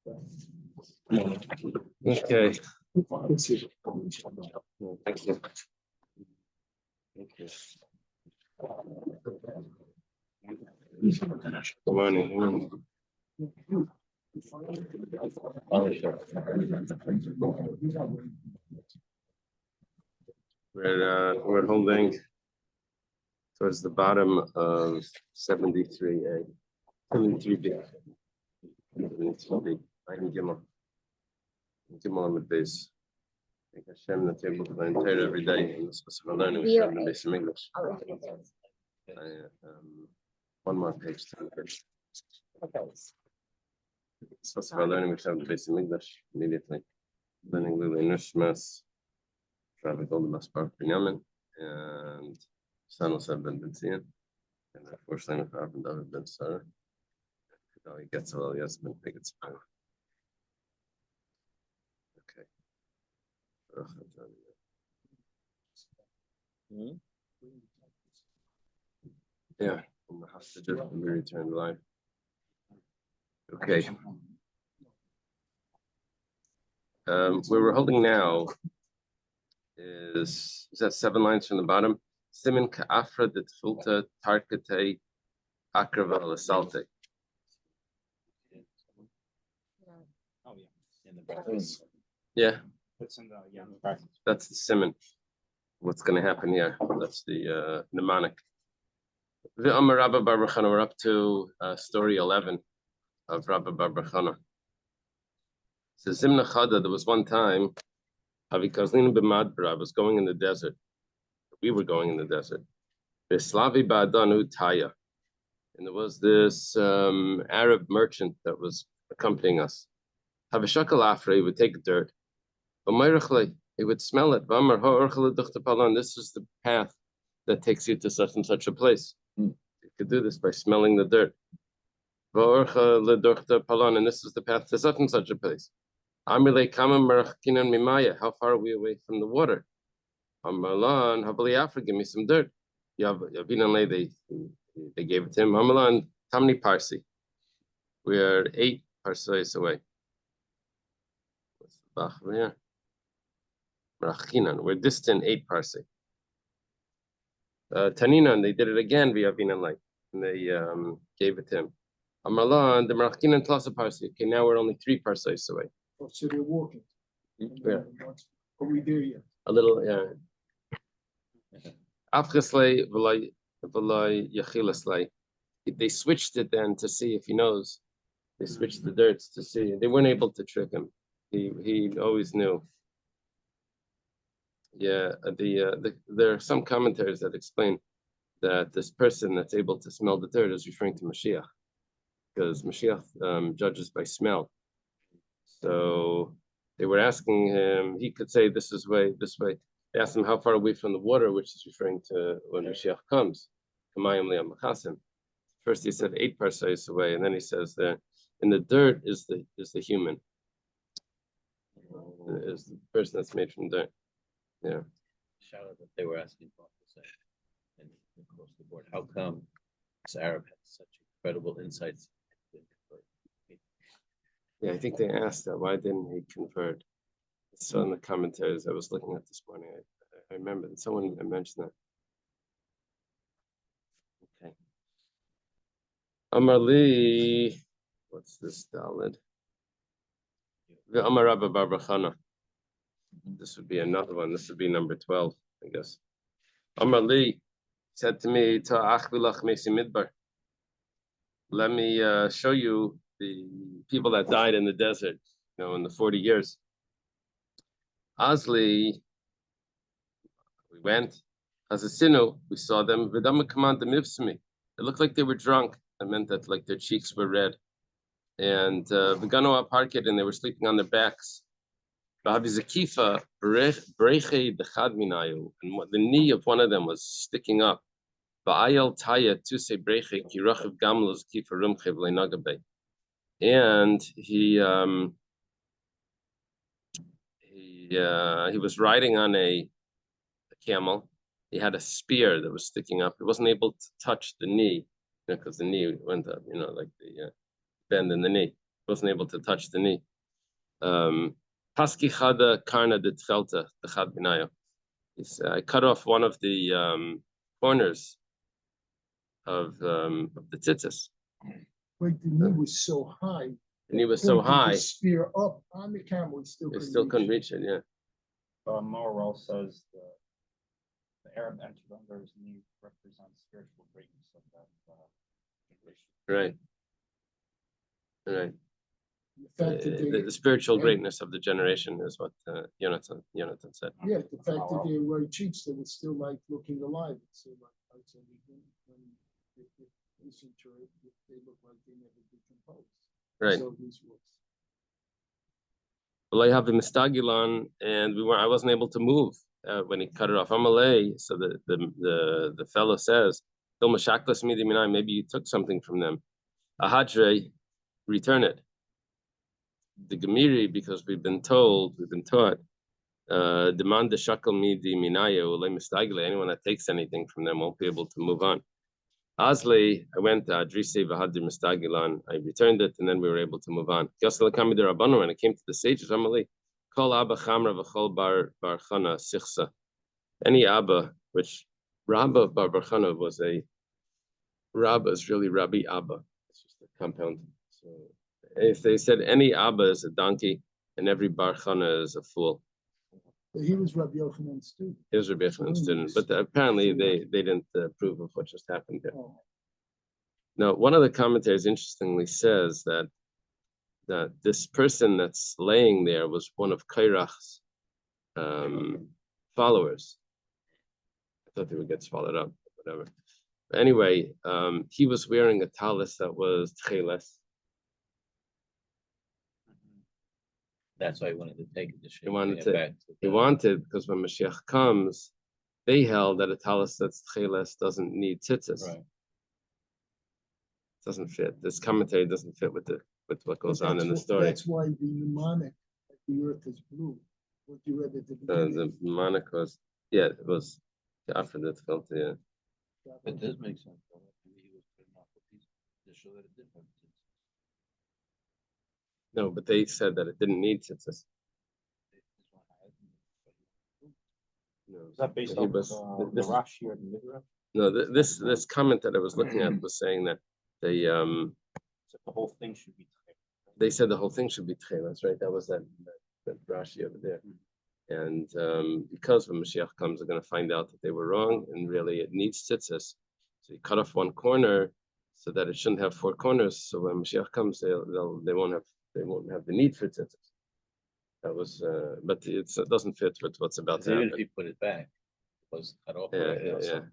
Okay. Thank you. Good morning. We're holding towards the bottom of 73A, 73B. 73B. I'm Gimel. Gimel on the base. Thank Hashem that you're able to learn Torah every day in the specific learning we have in the base of English. One more page to the first. Specific learning we have in the base of English immediately. Learning Lili Nishmas, Traffic Golden Basra Daf, and Sanos Ben Bentzian, and the first line of Rabbi David Ben Sarah. He gets a little yes, Ben Pickets. Okay. Yeah, and the hostage when we return live. Okay. Where we're holding now is that 7 lines from the bottom. Simin ka'afra de tfulta tarkate akrava lasalte. Oh yeah, in the brackets. Yeah. That's in the brackets. That's the simin. What's going to happen here? That's the mnemonic. V'amar Rabba Bar Bar Chana. We're up to story 11 of Rabba Bar Bar Chana. So Zimna Chada, there was one time, Avikazlin b'Madbra, I was going in the desert. We were going in the desert. Beslavi ba'adanu Taya. And there was this Arab merchant that was accompanying us. Havishakal Afra, he would take dirt. He would smell it. This is the path that takes you to such and such a place. You could do this by smelling the dirt. And this is the path to such and such a place. How far are we away from the water? Give me some dirt. They gave it to him. Tamni Parsi. We are 8 parseis away. What's the Bach here? We're distant 8 parsec. Taninan, they did it again via Vinan light, and they gave it to him. Amalan, the Marachinan plus a parsec. Okay, now we're only 3 parsecs away. Oh, so they're walking. Yeah. Are we there yet? A little, yeah. Afcheslei v'lai yachilaslei. They switched it then to see if he knows. They switched the dirts to see. They weren't able to trick him. He always knew. Yeah, there are some commentaries that explain that this person that's able to smell the dirt is referring to Mashiach, because Mashiach judges by smell. So they were asking him, he could say this is way, this way. They asked him how far away from the water, which is referring to when Mashiach comes. First he said 8 parsecs away, and then he says that in the dirt is the human, is the person that's made from dirt. Yeah. Shout out that they were asking Paul to say, and across the board, how come this Arab had such incredible insights? Yeah, I think they asked that. Why didn't he convert? So in the commentaries I was looking at this morning, I remember that someone mentioned that. Okay. Amar Li, what's this Dalid? The Amar Rabba Bar Bar Chana. This would be another one. This would be number 12, I guess. Amar Li said to me, let me show you the people that died in the desert, in the 40 years. Asli, we went. As a sinu, we saw them. It looked like they were drunk. That meant that like their cheeks were red. And Vegano Parket, and they were sleeping on their backs. And the knee of one of them was sticking up. And he was riding on a camel. He had a spear that was sticking up. He wasn't able to touch the knee, because the knee went up, like the bend in the knee. wasn't able to touch the knee. Paski chada karna de tchelta the chad binayo. I cut off one of the corners of the tzitzis. Like the knee was so high. The knee was so pointing the high, spear up on the camel, they still couldn't reach it. Yeah, Morwell says the Arab entered under his knee represents spiritual greatness of that generation. right, right. The fact that they, The spiritual yeah. greatness of the generation is what Jonathan said. yeah, the fact that they were white cheeks, they were still like looking alive. So like outside when they listen to it, they look like they never decomposed. Right. So this was. Well, I have the mistagilan, and I wasn't able to move when he cut it off. I'm Malay, so the fellow says, maybe you took something from them. Ahadre, return it. The Gemiri, because we've been taught, demand the shakal midi minayo le mistagle. Anyone that takes anything from them won't be able to move on. Asli, I went Adrise v'hadir mistagilan. I returned it, and then we were able to move on. Yasal kami derabanu, when it came to the sages, Amali, kol abba chamra v'chol bar chana sichsa. Any abba, which Rabba of bar chana was a Rabba is really Rabbi Abba. It's just a compound. So if they said any Abba is a donkey and every bar chana is a fool. He was Rabbi Yochanan's student. He was Rabbi Yochanan's student, but apparently they didn't approve of what just happened there. Oh. Now, one of the commentators interestingly says that this person that's laying there was one of Kairach's followers. I thought they would get swallowed up, whatever. But anyway, he was wearing a talis that was tcheles. That's why he wanted to take it to He wanted to. back to He the- wanted, because when Mashiach comes, they held that a talis that's tcheles doesn't need tzitzis. Right. Doesn't fit. This commentary doesn't fit with what goes on in the story. That's why the mnemonic of the earth is blue. What you read at the beginning. The mnemonic was, yeah, it was after the filter, yeah. It does make sense. Though. He was putting off a piece to show that it different. No, but they said that it didn't need tzitzis. No, Is that based he on was- the this- Rashi or the Midrash? No, this comment that I was looking at was saying that they So the whole thing should be. said the whole thing should be tchelas, right? That was that Rashi over there. And because when Mashiach comes, they're going to find out that they were wrong, and really it needs tzitzis. So you cut off one corner so that it shouldn't have four corners. So when Mashiach comes, they won't have the need for tzitzis. That was, but it doesn't fit with what's about to Even if happen. he put it back, it was cut off. Yeah, already yeah, also. yeah.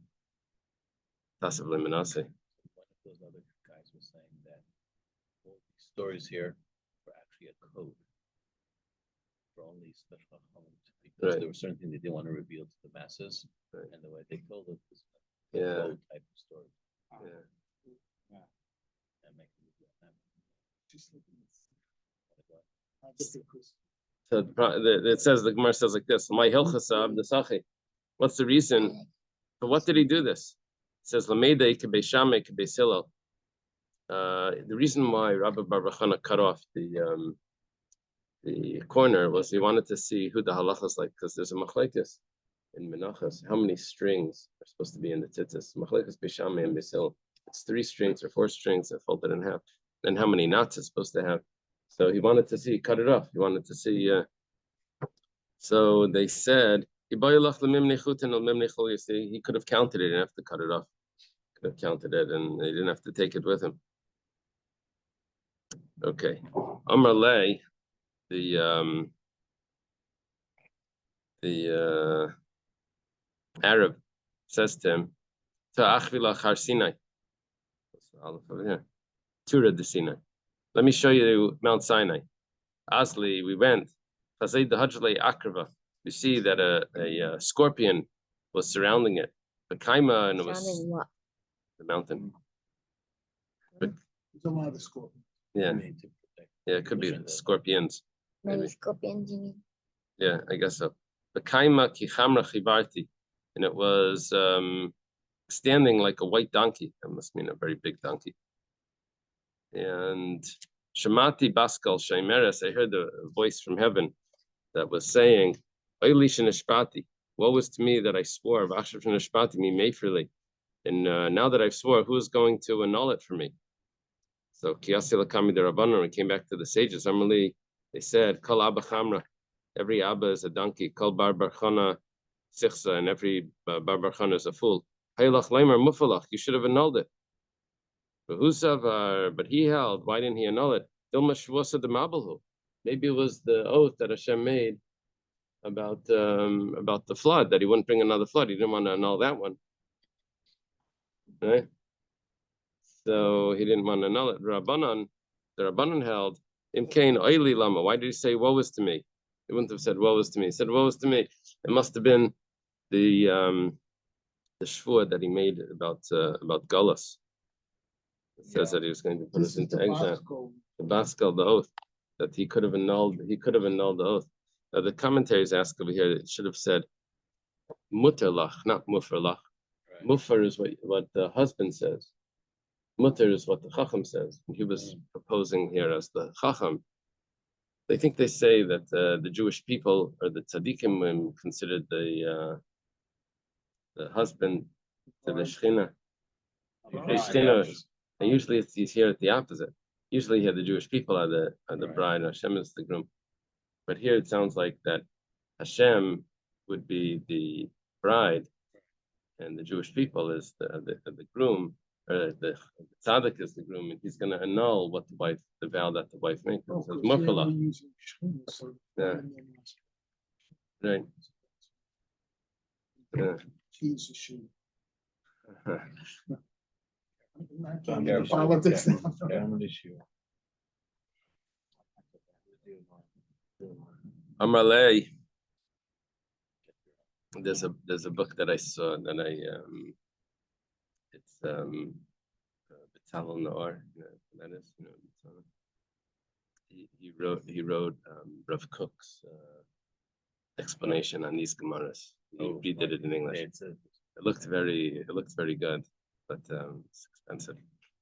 Possibly Manasseh. One of those other guys was saying that all these stories here were actually a code for only special homes, because Right. there were certain things they didn't want to reveal to the masses, Right. and the way they told it was a Yeah. code type of story. Yeah. And make them do that. Just looking Like, at the Chris. So it says, the Gemara says like this: My hilchasa the sachi. What's the reason? But what did he do this? It says Lamedei kebeshame kebesilo. The reason why Rabbi Bar Chana cut off the corner was he wanted to see who the halacha is like, because there's a machlekes in Menachos. How many strings are supposed to be in the tzitzis? Machlekes beshame and besil. It's 3 strings or 4 strings that folded in half. And how many knots it's supposed to have? So he wanted to see, cut it off. He wanted to see. So they said he could have counted it. He didn't have to cut it off. Could have counted it, and he didn't have to take it with him. Okay, Amar Lei, the Arab says to him, "Ta'achvila char Sinai." Aleph over here. Tura de Sinai. Let me show you Mount Sinai. Asli, we went. You see that a scorpion was surrounding it. The kaima, and it was Surrounding what? the mountain. There's a lot of scorpions. Yeah, made to protect yeah, it could be the- scorpions. Maybe Maybe. scorpions, you mean? Yeah, I guess so. The kaima kichamra chibarti, and it was standing like a white donkey. That must mean a very big donkey. And Shemati Baskal Shaimeres, I heard a voice from heaven that was saying, Oilish Nishpati, woe was to me that I swore, Vashav Nishpati, me Mayfrili. And now that I've swore, who is going to annul it for me? So Kiyasi Lakami the Rabbanon, we came back to the sages. Amrli, they said, Kal Abba Chamra, every Abba is a donkey, Kal Bar Barchana Sichsa, and every Bar Barchana is a fool. Haylach Leimer Mufalach, you should have annulled it. But he held, why didn't he annul it? Dilma Shvuasa de Mabalhu. Maybe it was the oath that Hashem made about the flood, that he wouldn't bring another flood. He didn't want to annul that one. Right? So he didn't want to annul it. The Rabbanan held, Imkain Oili Lama. Why did he say, woe is to me? He wouldn't have said, woe is to me. He said, woe is to me. It must have been the shvur that he made about Gullus. It says that he was going to put us into exile. The Baskal, the oath, that he could have annulled the oath. Now the commentaries ask over here, it should have said muterlach, not mufarlach. Right. Mufar is what the husband says. Mutter is what the Chacham says. He was proposing here as the Chacham. They think they say that the Jewish people or the tzaddikim considered the husband to the Shechina. And usually he's here at the opposite. Usually here the Jewish people are the bride, and Hashem is the groom. But here it sounds like that Hashem would be the bride, and the Jewish people is the groom, or the tzaddik is the groom, and he's going to annul what the vow that the wife made. So it's mufala. Yeah. Right. Yeah. Politics. Amalei. There's a book that I saw that it's Betzalel Noor, that is, he wrote Rav Kook's explanation on these Gemaras. He did it in English. It looked very good, but it's expensive.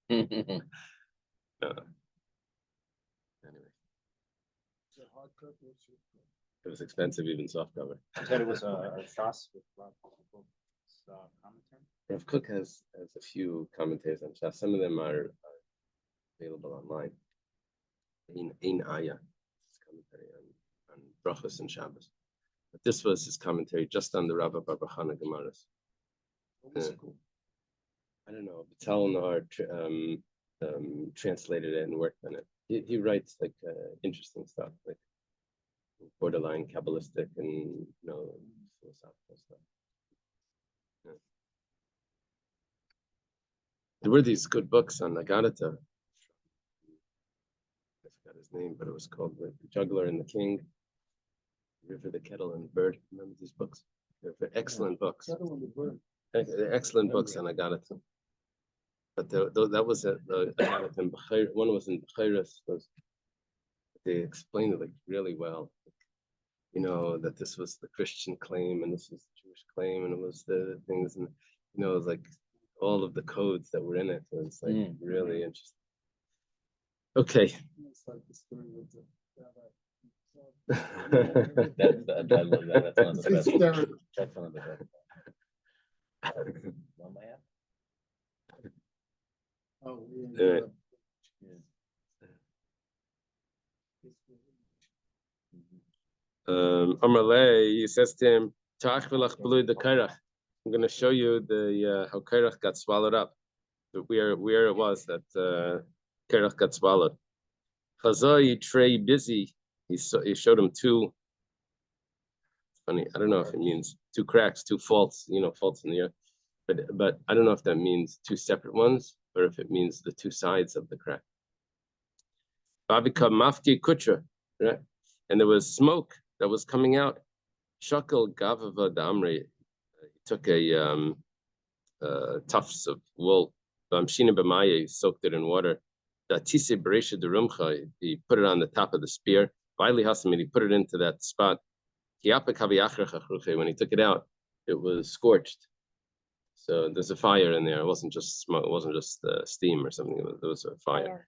Anyway. It was expensive, even softcover. You said it was a Shas with commentary? Rav Kook has a few commentaries on Shas. Some of them are available online. In Aya, his commentary on Brachos and Shabbos. But this was his commentary just on the Rabba Bar Chana Gemaras. I don't know. Betzalel Noor translated it and worked on it. He writes like interesting stuff, like borderline Kabbalistic and philosophical stuff. Yeah. There were these good books on Nagadata. I forgot his name, but it was called The Juggler and the King, River, the Kettle, and the Bird. Remember these books? They're excellent books. They're excellent books on Nagadata. But that was one was in Bechairas. They explained it like really well. That this was the Christian claim and this was the Jewish claim, and it was the things, and it was like all of the codes that were in it. It was like really interesting. Okay. It's like the story with the I love that. That's one of the best. That's one of the best. Oh, yeah. Amalei, he says to him, I'm going to show you the how Kairach got swallowed up, where it was that Kairach got swallowed. Chazai Trey busy. He showed him two. It's funny. I don't know if it means two cracks, two faults. Faults in the earth. But I don't know if that means two separate ones or if it means the two sides of the crack. Babika Mafki Kutra, right? And there was smoke that was coming out. Shakal Gavava Damri. He took a tufts of wool. Bamshina Bamaya, he soaked it in water. Tise Beresha de Rumcha, he put it on the top of the spear. Baili Hasamid, he put it into that spot. When he took it out, it was scorched. So there's a fire in there. It wasn't just smoke. It wasn't just steam or something. There was a fire.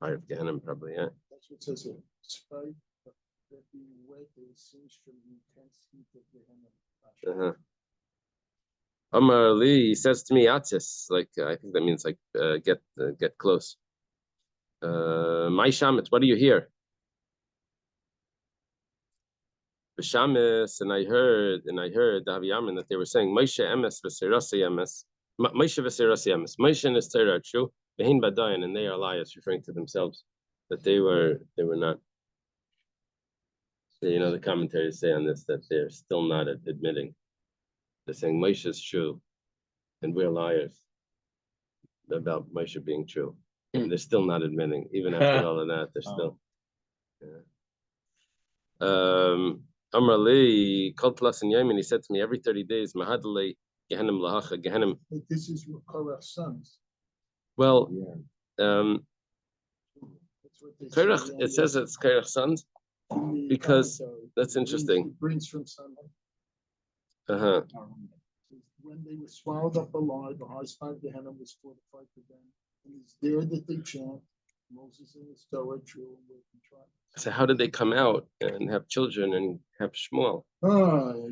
Fire of Gehenna, probably, yeah. That's what it says here. Spite that being wet is singed from the intense heat of Gehenna. Amar Ali, he says to me, Atis, like I think that means like get close. My Shamet, what do you hear? Shamis, and I heard the Haviyamin that they were saying Moshe Emes v'Sirasi Emes, Moshe v'Sirasi Emes, Moshe and his Torah are true, Behin Badayan, and they are liars, referring to themselves, that they were not. So, the commentaries say on this that they're still not admitting. They're saying Moshe is true, and we're liars about Moshe being true. And they're still not admitting, even after all of that. They're still. Yeah. Amar Li called Tlas and Yomi, and he said to me every 30 days, Mahadale Gehenim Lahacha Gehenim. But this is what Korach's sons. Well, That's what they say Korach, on it says the- it's Korach's sons, in the because commentary. that's interesting. It brings from son. Uh-huh. When they were swallowed up alive, the high spot of Gehenna was fortified for them. And it's there that they chant, Moses and his Torah, true and working tribe. So how did they come out and have children and have Shmuel?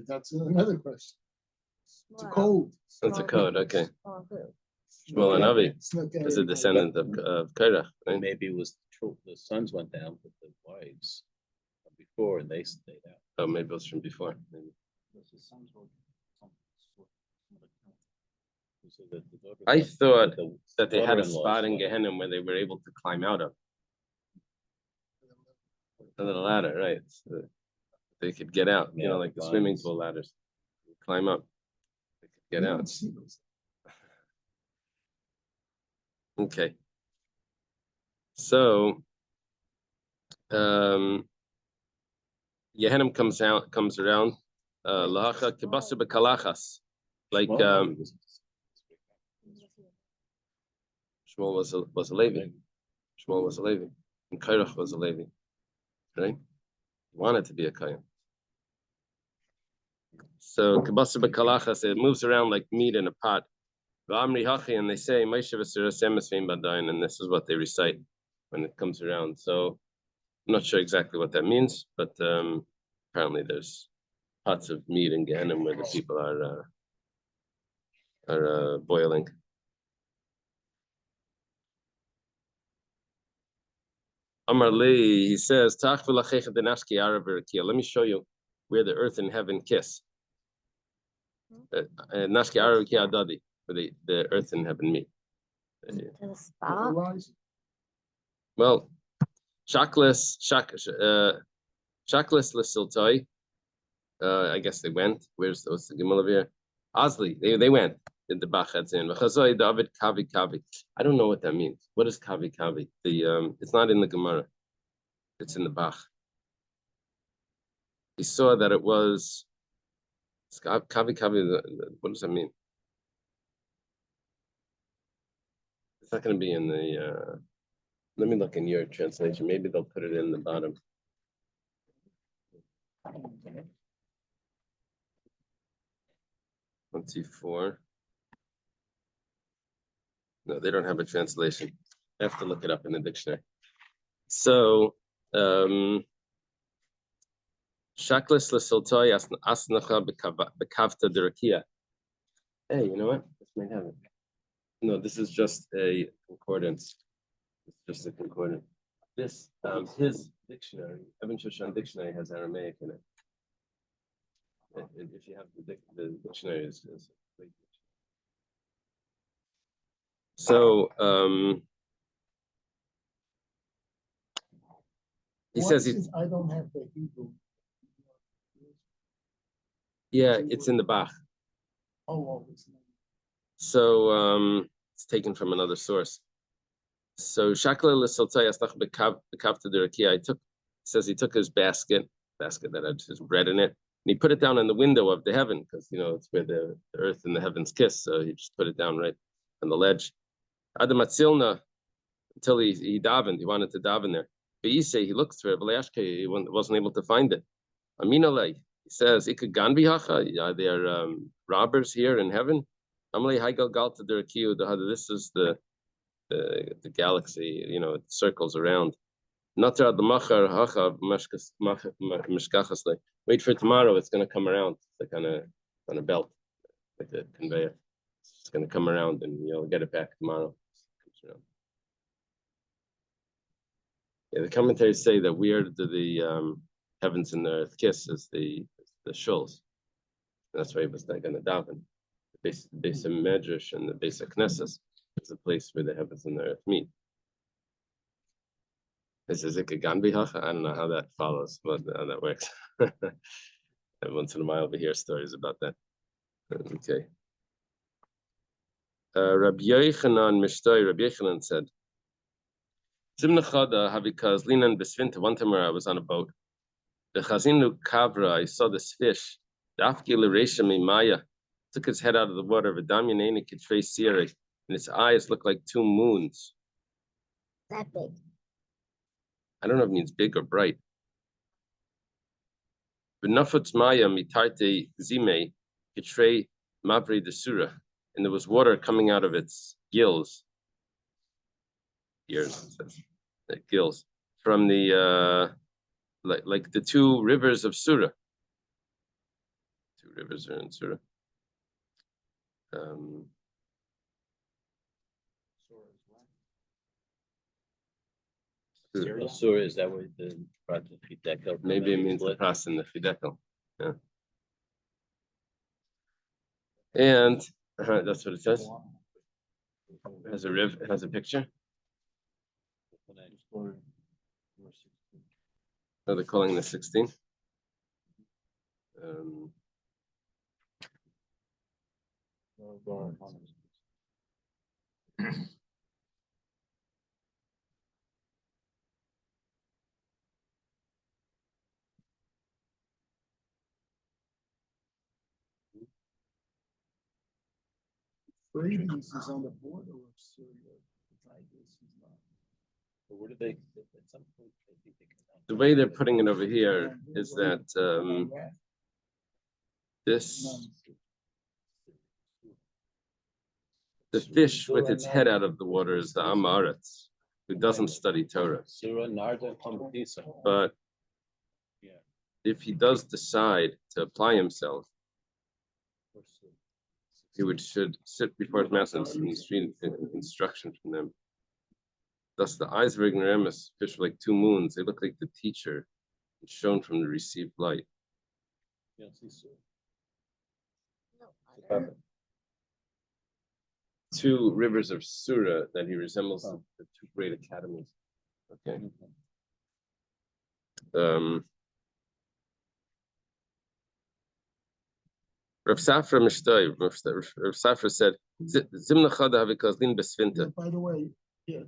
That's another question. It's a code. That's a code, okay. Oh, who? Shmuel and Avi It's not is a everybody. descendant of Korach, And right? maybe it was true. The sons went down, but the wives before, and they stayed out. Oh, maybe it was from before. Maybe. His sons were some of the- So that the daughter- I thought the that they had a daughter-in-law spot in saw it. Gehenna where they were able to climb out of. A little ladder, right? So they could get out, Yeah, like the swimming vines. pool ladders. Climb up. They could You get don't out. see those. Okay. So Gehenna comes around. Lahacha kibasa bekalachas. Like Well, Shmuel was a Levi. Shmuel was a Levi. And Korach was a Levi. Right? He wanted to be a Kohen. So kibasa bekalachas, it moves around like meat in a pot. V'amri hachi, and they say Moshe v'Siras Emes ve'im badayin, and this is what they recite when it comes around. So I'm not sure exactly what that means, but apparently there's pots of meat in Gehenna where the people are boiling. Amar Li, he says, let me show you where the earth and heaven kiss. Nashki Arav Adadi, where the earth and heaven meet. To the spot? Fertilizer. Well, Shaklis Lesiltai, I guess they went. What's the Gemara here? Asli, they went. In the Bachatzin. V'chazoi David Kavi Kavi. I don't know what that means. What is Kavi Kavi? It's not in the Gemara. It's in the Bach. He saw that it was Kavi Kavi. What does that mean? It's not going to be in the. Let me look in your translation. Maybe they'll put it in the bottom. 24. No, they don't have a translation. I have to look it up in the dictionary. So, Shaklis lesiltoi asnacha bekavta derakia. Hey, you know what? This might have it. No, this is just a concordance. It's just a concordance. This, his dictionary, Evan Shoshan dictionary has Aramaic in it. If you have the dictionary, is great. So he Why says since I don't have the Hebrew. yeah, it's in the Bach. Oh, it's not. So it's taken from another source. So Shakla l'siltay asnach bekavta derakia. Says he took his basket that had his bread in it, and he put it down in the window of the heaven, because it's where the earth and the heavens kiss. So he just put it down right on the ledge. Adamatzilna, until he davened, he wanted to daven there. But he looked for it, he wasn't able to find it. Aminalei, he says, they are robbers here in heaven. Amalei Haigal Galta Derakiu, this is the the galaxy, it circles around. Wait for it tomorrow, it's going to come around. It's like on a belt, like a conveyor. It's going to come around and you'll get it back tomorrow. Yeah, the commentaries say that where the heavens and the earth kiss is the shuls. That's why he was not going to daven. The base of Medrash and the base of Knesset is the place where the heavens and the earth meet. This is like a Ganbi Hacha. I don't know how that follows, but how that works. And once in a while we hear stories about that. Okay. Rabbi Yochanan said, Zimna Chada Havikaz Linan Besvinta. One time where I was on a boat, the Chazinu Kavra, I saw this fish, the Afgil Reshami Maya, took its head out of the water, Vidamyaneni Kitrei Siri, and its eyes looked like two moons. That big. I don't know if it means big or bright. V'nafutz Maya mitarte zime Kitrei Mavri Desura, and there was water coming out of its gills. Ears, it says. Gills. From the like the two rivers of Surah. Two rivers are in Surah. Surah, is that what the Fidekel? Maybe it means the pras in the Fidekel. Yeah. And that's what it says. It has a riv, it has a picture. Oh, they're calling the 16. Euphrates is on the border of Syria. Tigris is not. But where do they, at some point, I think they come out. The way they're putting it over here is that the fish with its head out of the water is the Amaretz, who doesn't study Torah. But if he does decide to apply himself, he should sit before his master and receive instruction from them. Thus, the eyes of ignoramus, fish are like two moons. They look like the teacher, shown from the received light. Two rivers of Surah that he resembles the two great academies. Okay. Rav Safra Mishtay, Rav Safra said, Zimna Chada Havikazlin Besvinta. By the way, yeah,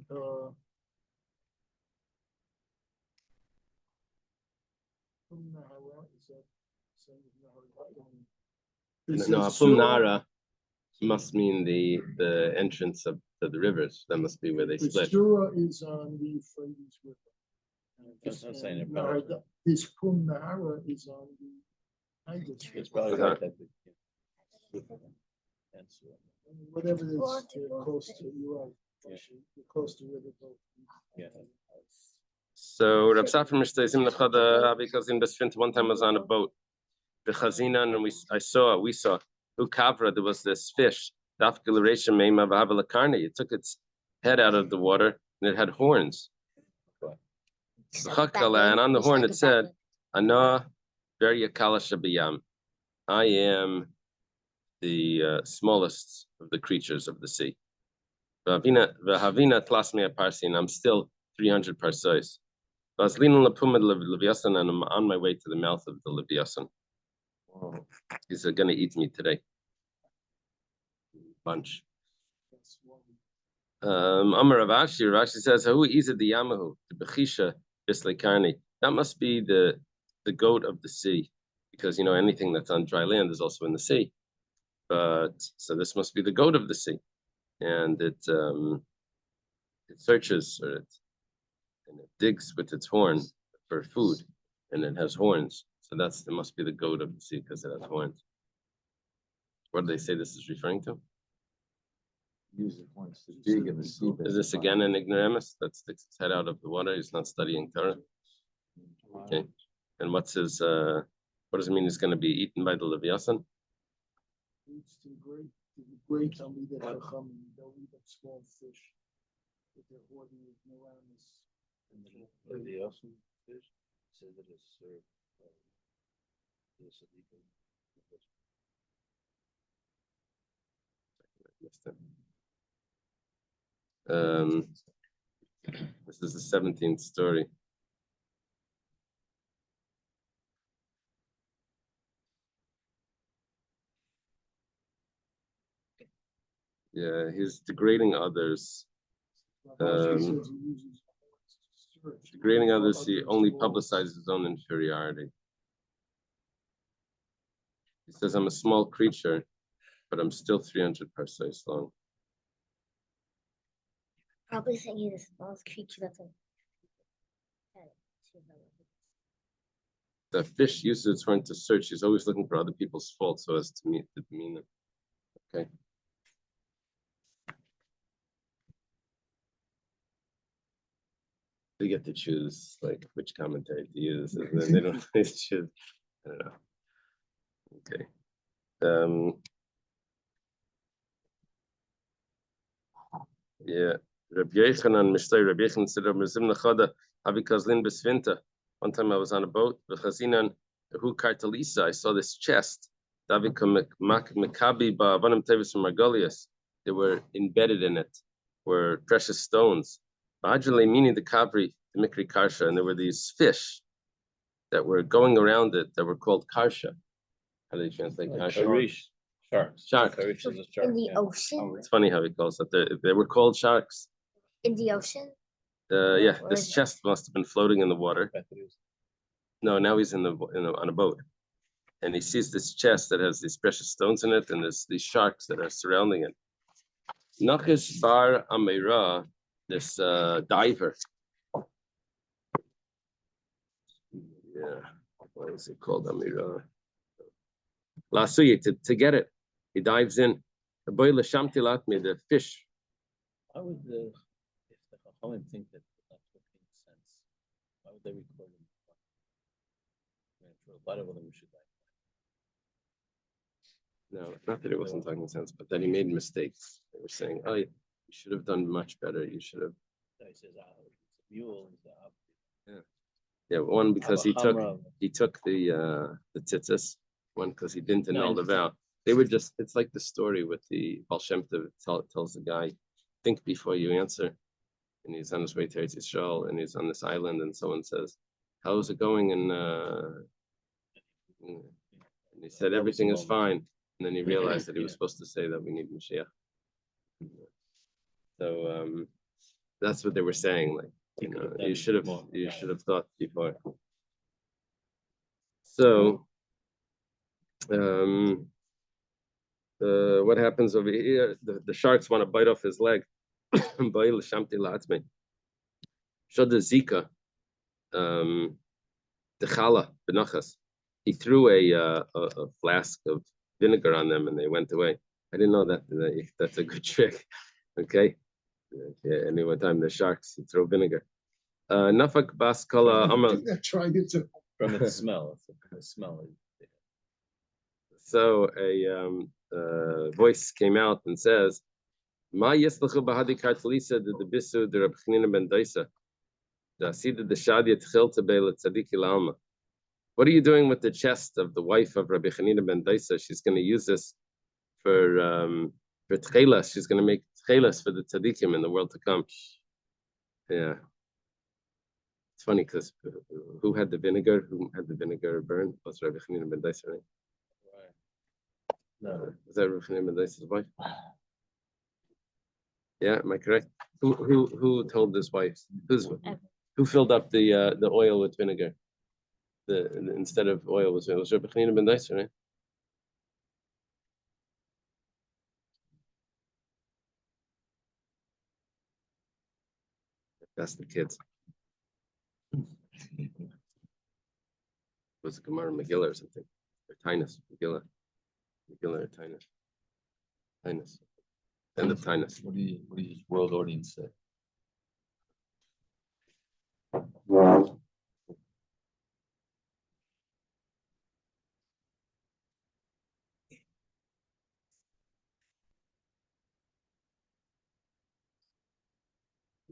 No, Nara must mean the entrance of the rivers. That must be where they split. Surah is on the Euphrates River. That's not saying it. This Nara is on the Tigris River. It's probably right. Whatever it is, they're close to, you're right. You're close to where they're both. Yeah. So Rav Safra Mishtay Zimna Chada because in Besfint one time I was on a boat. The Chazina, and we saw Ukavra, there was this fish, it took its head out of the water and it had horns. And on the horn it said, Ana Beryakala I am the smallest of the creatures of the sea. Vahavina Tlasmea Parsi, and I'm still 300 parsais. And I'm on my way to the mouth of the Leviathan. He's going to eat me today. Bunch. Amar Rav Ashi says, "Who is it? The Yamahu, the Bechisha, Bislekarni. That must be the goat of the sea, because anything that's on dry land is also in the sea. But so this must be the goat of the sea, and it searches and it digs with its horn for food, and it has horns. So it must be the goat of the sea because it has horns. What do they say this is referring to? Music wants to dig in the seabed. Is this again an ignoramus that sticks his head out of the water? He's not studying Torah. Okay. And what's his what does it mean he's going to be eaten by the Leviathan? It's the great Talmidei Chachamim, they'll eat up small fish with their ordinary ignoramus. And the also fish says that it's served. This is the 17th story. Yeah, he's degrading others. Degrading others, he only publicizes his own inferiority. He says, I'm a small creature, but I'm still 300 parsecs long. Probably thinking the smallest creature that's The fish uses its horn to search. He's always looking for other people's faults so as to demean them. Okay. They get to choose like which commentary to use, and then they don't always choose. I don't know. Okay. Yeah. Rabbi Yochanan Mishtay, Rabbi Yochanan said, "Mezim lechada havi kazlin besvinta." One time I was on a boat. V'chazinan hu kartalisa. I saw this chest. Davi mekabi ba'avanim tevis from Margolius. They were embedded in it. Were precious stones. Ba'ajale meaning the kabri, the mikri karsha, and there were these fish that were going around it that were called karsha. How do you translate karsha? Sharks. Shark. Karish is a shark. in the Yeah. ocean. It's funny how he calls it. They were called sharks. In the ocean. Yeah, Where this is it? chest must have been floating in the water. No, now he's on a boat, and he sees this chest that has these precious stones in it, and there's these sharks that are surrounding it. Nachish bar Amira, this diver. Yeah, what is it called? Amira. Lasuyi, to get it, he dives in. The boy Lashamti Latmi, the fish. Why would if the Chachamim think that it's not making sense, why would they record them? I mean, for a lot of them, we should die. No, not that it wasn't talking sense, but that he made mistakes. They were saying, "Oh, you should have done much better. You should have." No, he says, it's a mule. Yeah, one because he took Hamra. the tzitzis. One because he didn't annul the vow. They were just. It's like the story with the Baal Shem Tov tells the guy, "Think before you answer." And he's on his way to Eretz Yisrael, and he's on this island, and someone says, "How's it going?" And he said, "Everything is fine." And then he realized that he was supposed to say that we need Mashiach. So that's what they were saying. Like, you should have thought before. So what happens over here? The sharks want to bite off his leg. Shod Zika, the challah benachas. He threw a flask of vinegar on them, and they went away. I didn't know that. That's a good trick. Okay. Yeah. Any one time the sharks throw vinegar. Nafak bas kala amal. I tried it to. From its smell. The smell. So a voice came out and says, "Ma yeslachu bahadi kartalisa de bisu de Reb Chanina ben Daisa, the asida de shadia tchilta beila tzadiki la'alma." What are you doing with the chest of the wife of Rabbi Chanina ben Daisa? She's going to use this for tchelas. She's going to make tchelas for the tzadikim in the world to come. Yeah. It's funny because who had the vinegar? Who had the vinegar burned? Was Rabbi Chanina ben Daisa, right? No. Was that Rabbi Chanina ben Daisa's wife? Yeah, am I correct? Who told this wife? Who filled up the oil with vinegar? Instead of oil was Rabbi Chanina ben Daisa, right? That's the kids. Was it Gemara Megillah or something? Or Tainus, Megillah or Tainus. End of Tainus. What do you world audience say?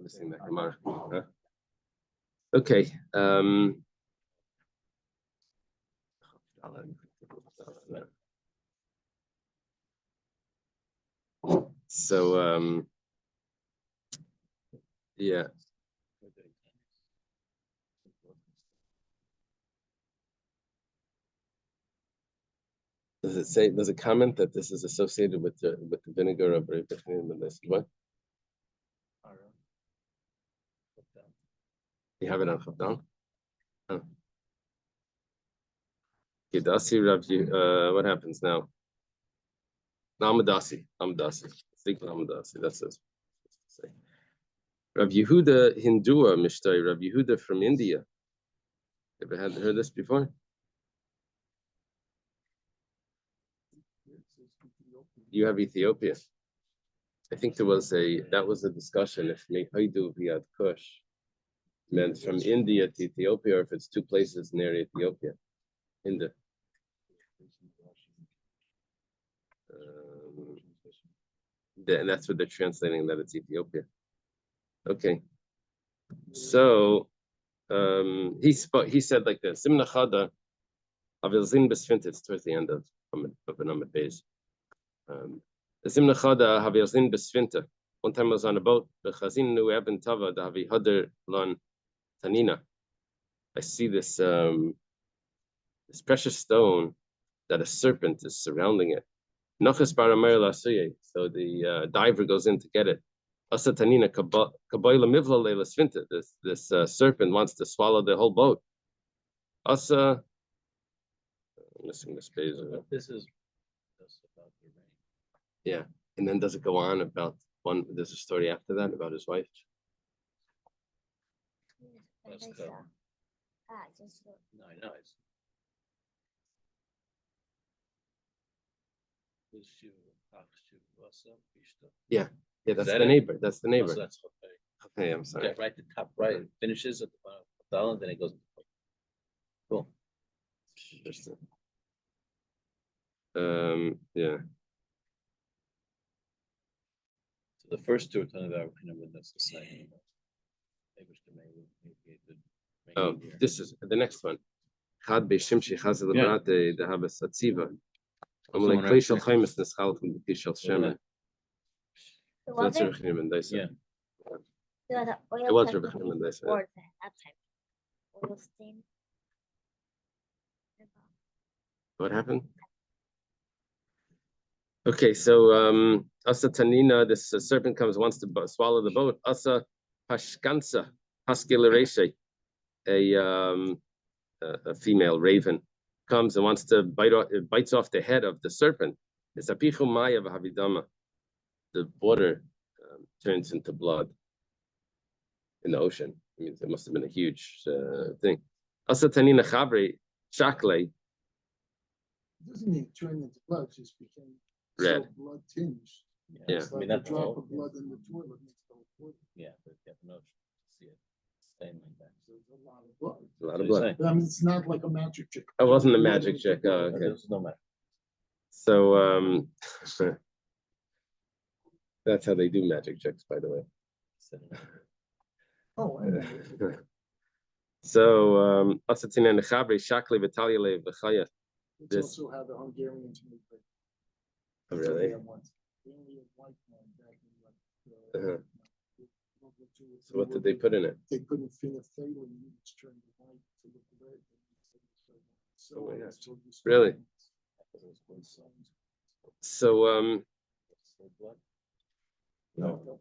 Missing that Gemara. Huh? Okay. So yeah. Does it say? Does it comment that this is associated with the vinegar of and this? What? You have it on Chafdan? Oh. Kedasi Rav, what happens now? Amadasi. Speak Amadasi. That's it. Rav Yehuda Hindua Mishtay. Rav Yehuda from India. Ever had heard this before? You have Ethiopia. I think that was a discussion if Haidu Viad Kush meant from India to Ethiopia, or if it's two places near Ethiopia. India. And that's what they're translating, that it's Ethiopia. Okay. So he said like this: Simna Chada Avilzin Besfint, it's towards the end of an Amid Beis. Simna Chada Avilzin Besfinta. One time I was on a boat, the Chazin Nu Eben Tava, the Havi Hadar Lan Tanina. I see this this precious stone that a serpent is surrounding it. Nochas Baramer Lasuye. So the diver goes in to get it. Asa Tanina Kaboila Mivla Leila Svinta. This serpent wants to swallow the whole boat. Asa, I'm missing this page. This is about the rain. Yeah, and then does it go on about one? There's a story after that about his wife. Let's go. No, I know it's. Yeah, that's that the it? neighbor. That's the Oh, neighbor. so that's okay. Okay, I'm sorry. Yeah, right, the top right, it finishes at the bottom of the dollar, then it goes. Cool. Interesting. Yeah. So the first two are talking about when that's the same. Oh, this is the next one. Chad be'shimshi chazel lebrate dehabes atziva. Amalei klei shel chaimis neschal from the pish shel shemen. So So that's was Rebbe Chaim and Daisa. Yeah. It was Rebbe Chaim and Daisa. Or that type. Oil stain. What happened? Okay, so Asa Tanina, this serpent comes, wants to swallow the boat. Asa Pashkansa, Haskilareshe, a female raven, comes and wants to bites off the head of the serpent. It's Apichu Maya V'Havidama. The water turns into blood in the ocean. I mean, it must have been a huge thing. Asa Tanina Chavre Shakle. It doesn't mean turn into blood, it just became Red. so blood tinged. Yeah. It's I mean, like a that's drop all. of blood in the toilet makes the whole toilet. Yeah, but you have no see it staying like that. So it's a lot of blood. A lot of blood. But I mean, it's not like a magic trick. It wasn't a magic trick. Oh, okay. There's no matter. So that's how they do magic tricks, by the way. Oh, I know. So Asatina Nechabri Shakli Vitaliale Vachaya. It's also how the Hungarians make it. Oh, really? They only have white man back in like, World War II. So what did they put in it? They couldn't finish failing, it's turned the white to look red. So Oh my it's gosh. so just- Really? So No.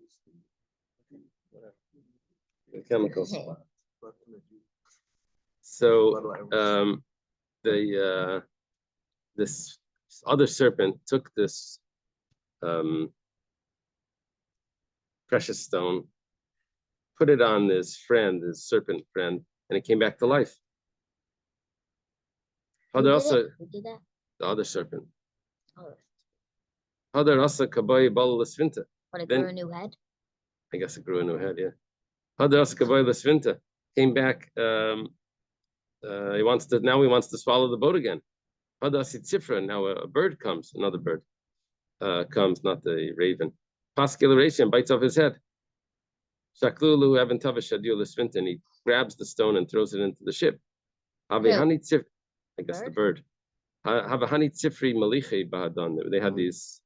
the chemicals. So this other serpent took this precious stone, put it on his serpent friend, and it came back to life. Who Other did also it? Who did that? the other serpent. Oh, Other also kabai bal lesvinta. But it Then- grew a new head. I guess it grew a new head, yeah. Hadas Kavoilas Vinta came back. He wants to swallow the boat again. Hadas Itzifra, now a bird comes, another bird comes, not the raven. Pascularation bites off his head. Shaklulu Aventavashadul Svinta, and he grabs the stone and throws it into the ship. Havehani Tzif, I guess the bird. Havehani Tzifri Malichi Bahadan. They had these.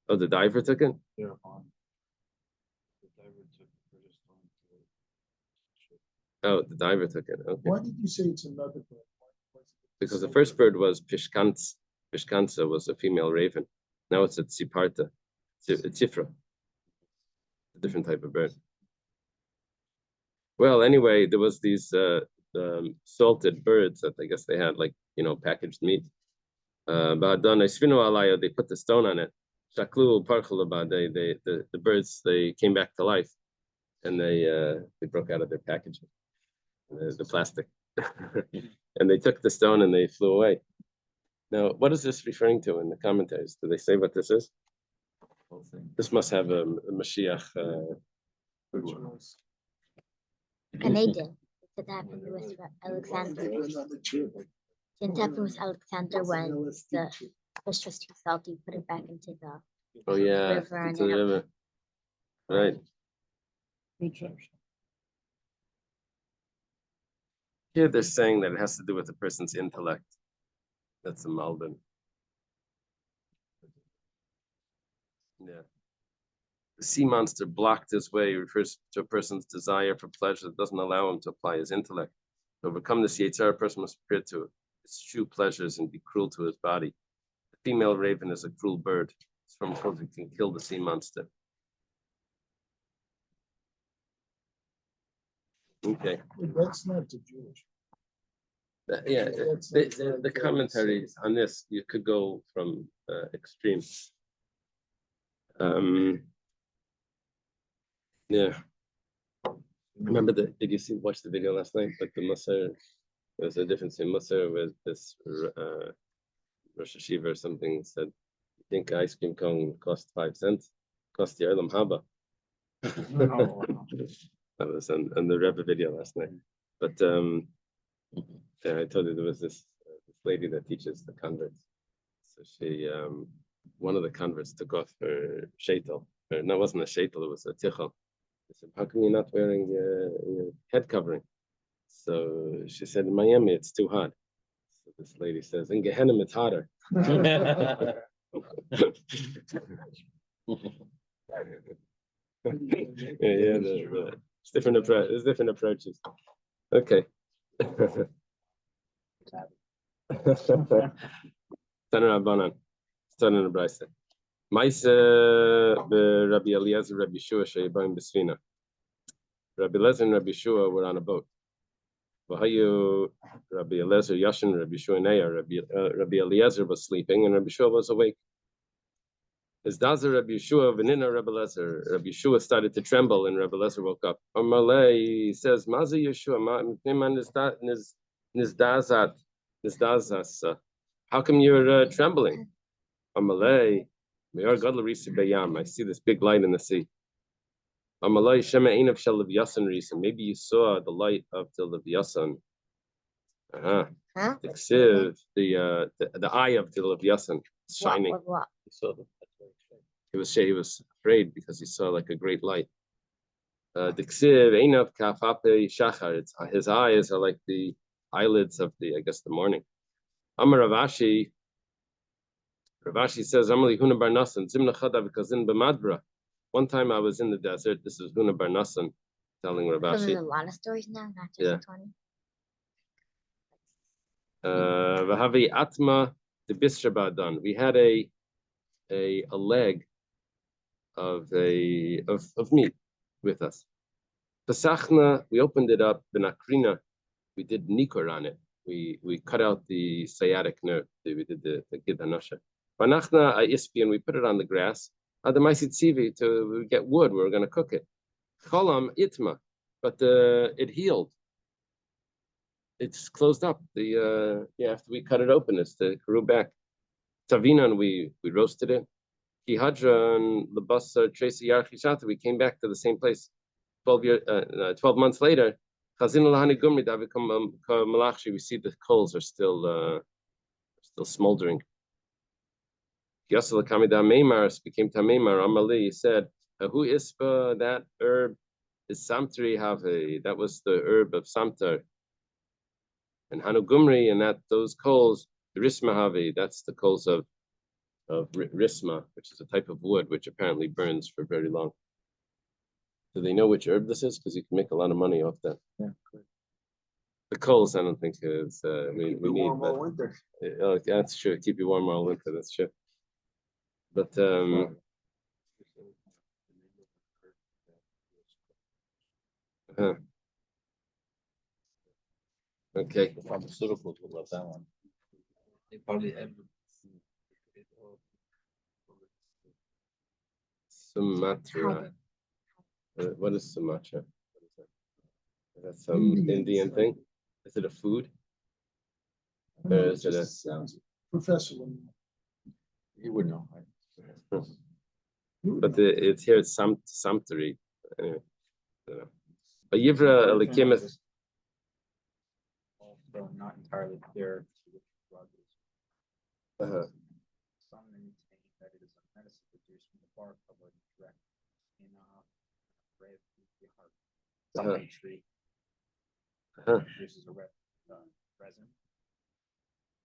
Oh, the diver took it? Thereupon, the diver took the British stone to the ship. Oh, the diver took it. Okay. Why did you say it's another bird? Why was it Because the same first bird? bird was Pishkantz. Pishkantza was a female raven. Now it's a Tsiparta. Tzifra. A different type of bird. Well, anyway, there was these salted birds that I guess they had, like, packaged meat. They put the stone on it. Shaklu parchulaba, the birds, they came back to life, and they broke out of their packaging, the plastic, and they took the stone and they flew away. Now, what is this referring to in the commentaries? Do they say what this is? This must have a Mashiach. Rituals. And they did. It happened with Alexander. Another trip. It happened with Alexander when LSD the trip. fish was too salty, put it back into the Oh yeah, river and into the then river. Right. Here they're saying that it has to do with the person's intellect. That's a Malbim. Yeah. The sea monster blocked his way refers to a person's desire for pleasure that doesn't allow him to apply his intellect. To overcome this Yetzirah, a person must prepare to eschew pleasures and be cruel to his body. The female raven is a cruel bird. It's from because it can kill the sea monster. Okay. That's not the Jewish. Yeah, That's the, not the, very the good. commentaries on this, you could go from extremes. Yeah. Remember did you watch the video last night? Like the Musar, there's a difference in Musar with this Rosh Hashiva or something said, you think ice cream cone cost 5 cents? Cost the Erlam Haba. That was on the Rebbe video last night. But yeah, I told you there was this lady that teaches the converts. So she, one of the converts took off her shaitel. No, it wasn't a shaitel, it was a tichel. I said, how come you're not wearing your head covering? So she said, in Miami, it's too hot. So this lady says, in Gehenna, it's hotter. Yeah, it's different approach. There's different approaches. Okay. Taner Rabbanan, Taner Brayse. Maise Rabbi Eliezer, Rabbi Shua, Sheibaim Besvina. Rabbi Eliezer and Rabbi Shua were on a boat. Vahayu Rabbi Eliezer Yashin, Rabbi Shua Neya. Rabbi Eliezer was sleeping and Rabbi Shua was awake. As Dazer Rabbi Yeshua, Venina Rabbi Eliezer, Rabbi Yeshua started to tremble and Rabbi Eliezer woke up. Amalei says, Mazi Yeshua, Nizdazas. How come you're trembling? Amalei, Me'or Gadol Risi Bayam. I see this big light in the sea. Amalei Shema Einav Shel Levyasan Risa. Maybe you saw the light of the Levyasan. Huh? The Ksiv, the eye of the Levyasan shining. What? You saw them. That's He very strange. was afraid because he saw like a great light. The Ksiv Einav Kafape Shachar. His eyes are like the eyelids of the morning. Amar Ravashi. Ravashi says, Amali Huna Bar Nasan, Zimna Chada because in B'madbra. One time I was in the desert. This is Huna Bar Nasan telling So there's Ravashi. a lot of stories now, not just Yeah. 20. Vahavi Atma the Bisrabadan. We had a leg of meat with us. Pesachna, we opened it up, Benakrina, we did nikor on it. We cut out the sciatic nerve. We did the gidanasha. Banachna ispi, and we put it on the grass. Adamaisi tzivi to get wood. We were going to cook it. Cholam itma, but it healed. It's closed up. After we cut it open, it grew back. Tavinan, we roasted it. Kihadra and Labasa Tracy Yarchishata, we came back to the same place 12 months later. Chazin Lahani Gumri Davikum Malachshi, we see the coals are still smoldering. Yasala Kamida Maimars became Tamimar Amali, he said, who is that herb is Samtri Have, that was the herb of Samtar. And Hanugumri, and that those coals, Risma Have, that's the coals of Risma, which is a type of wood which apparently burns for very long. Do they know which herb this is? Because you can make a lot of money off that. Yeah. The coals, I don't think is we need. warm all But, winter. oh, that's true. Keep you warm all winter. That's true. But okay. The pharmaceuticals would love that one. They probably have. Sumatra. What is Sumatra? What is that? Is that some Indian Indian thing. thing? Is it a food? I don't know, Is it just a- sounds professional. You would know. But it's here. It's Samtari. Anyway, I don't know. But Yivra Elikimeth. Also not entirely clear to which drug is. Some maintain that it is a medicine produced from the bark of a direct in red heart. Some tree produces a red resin.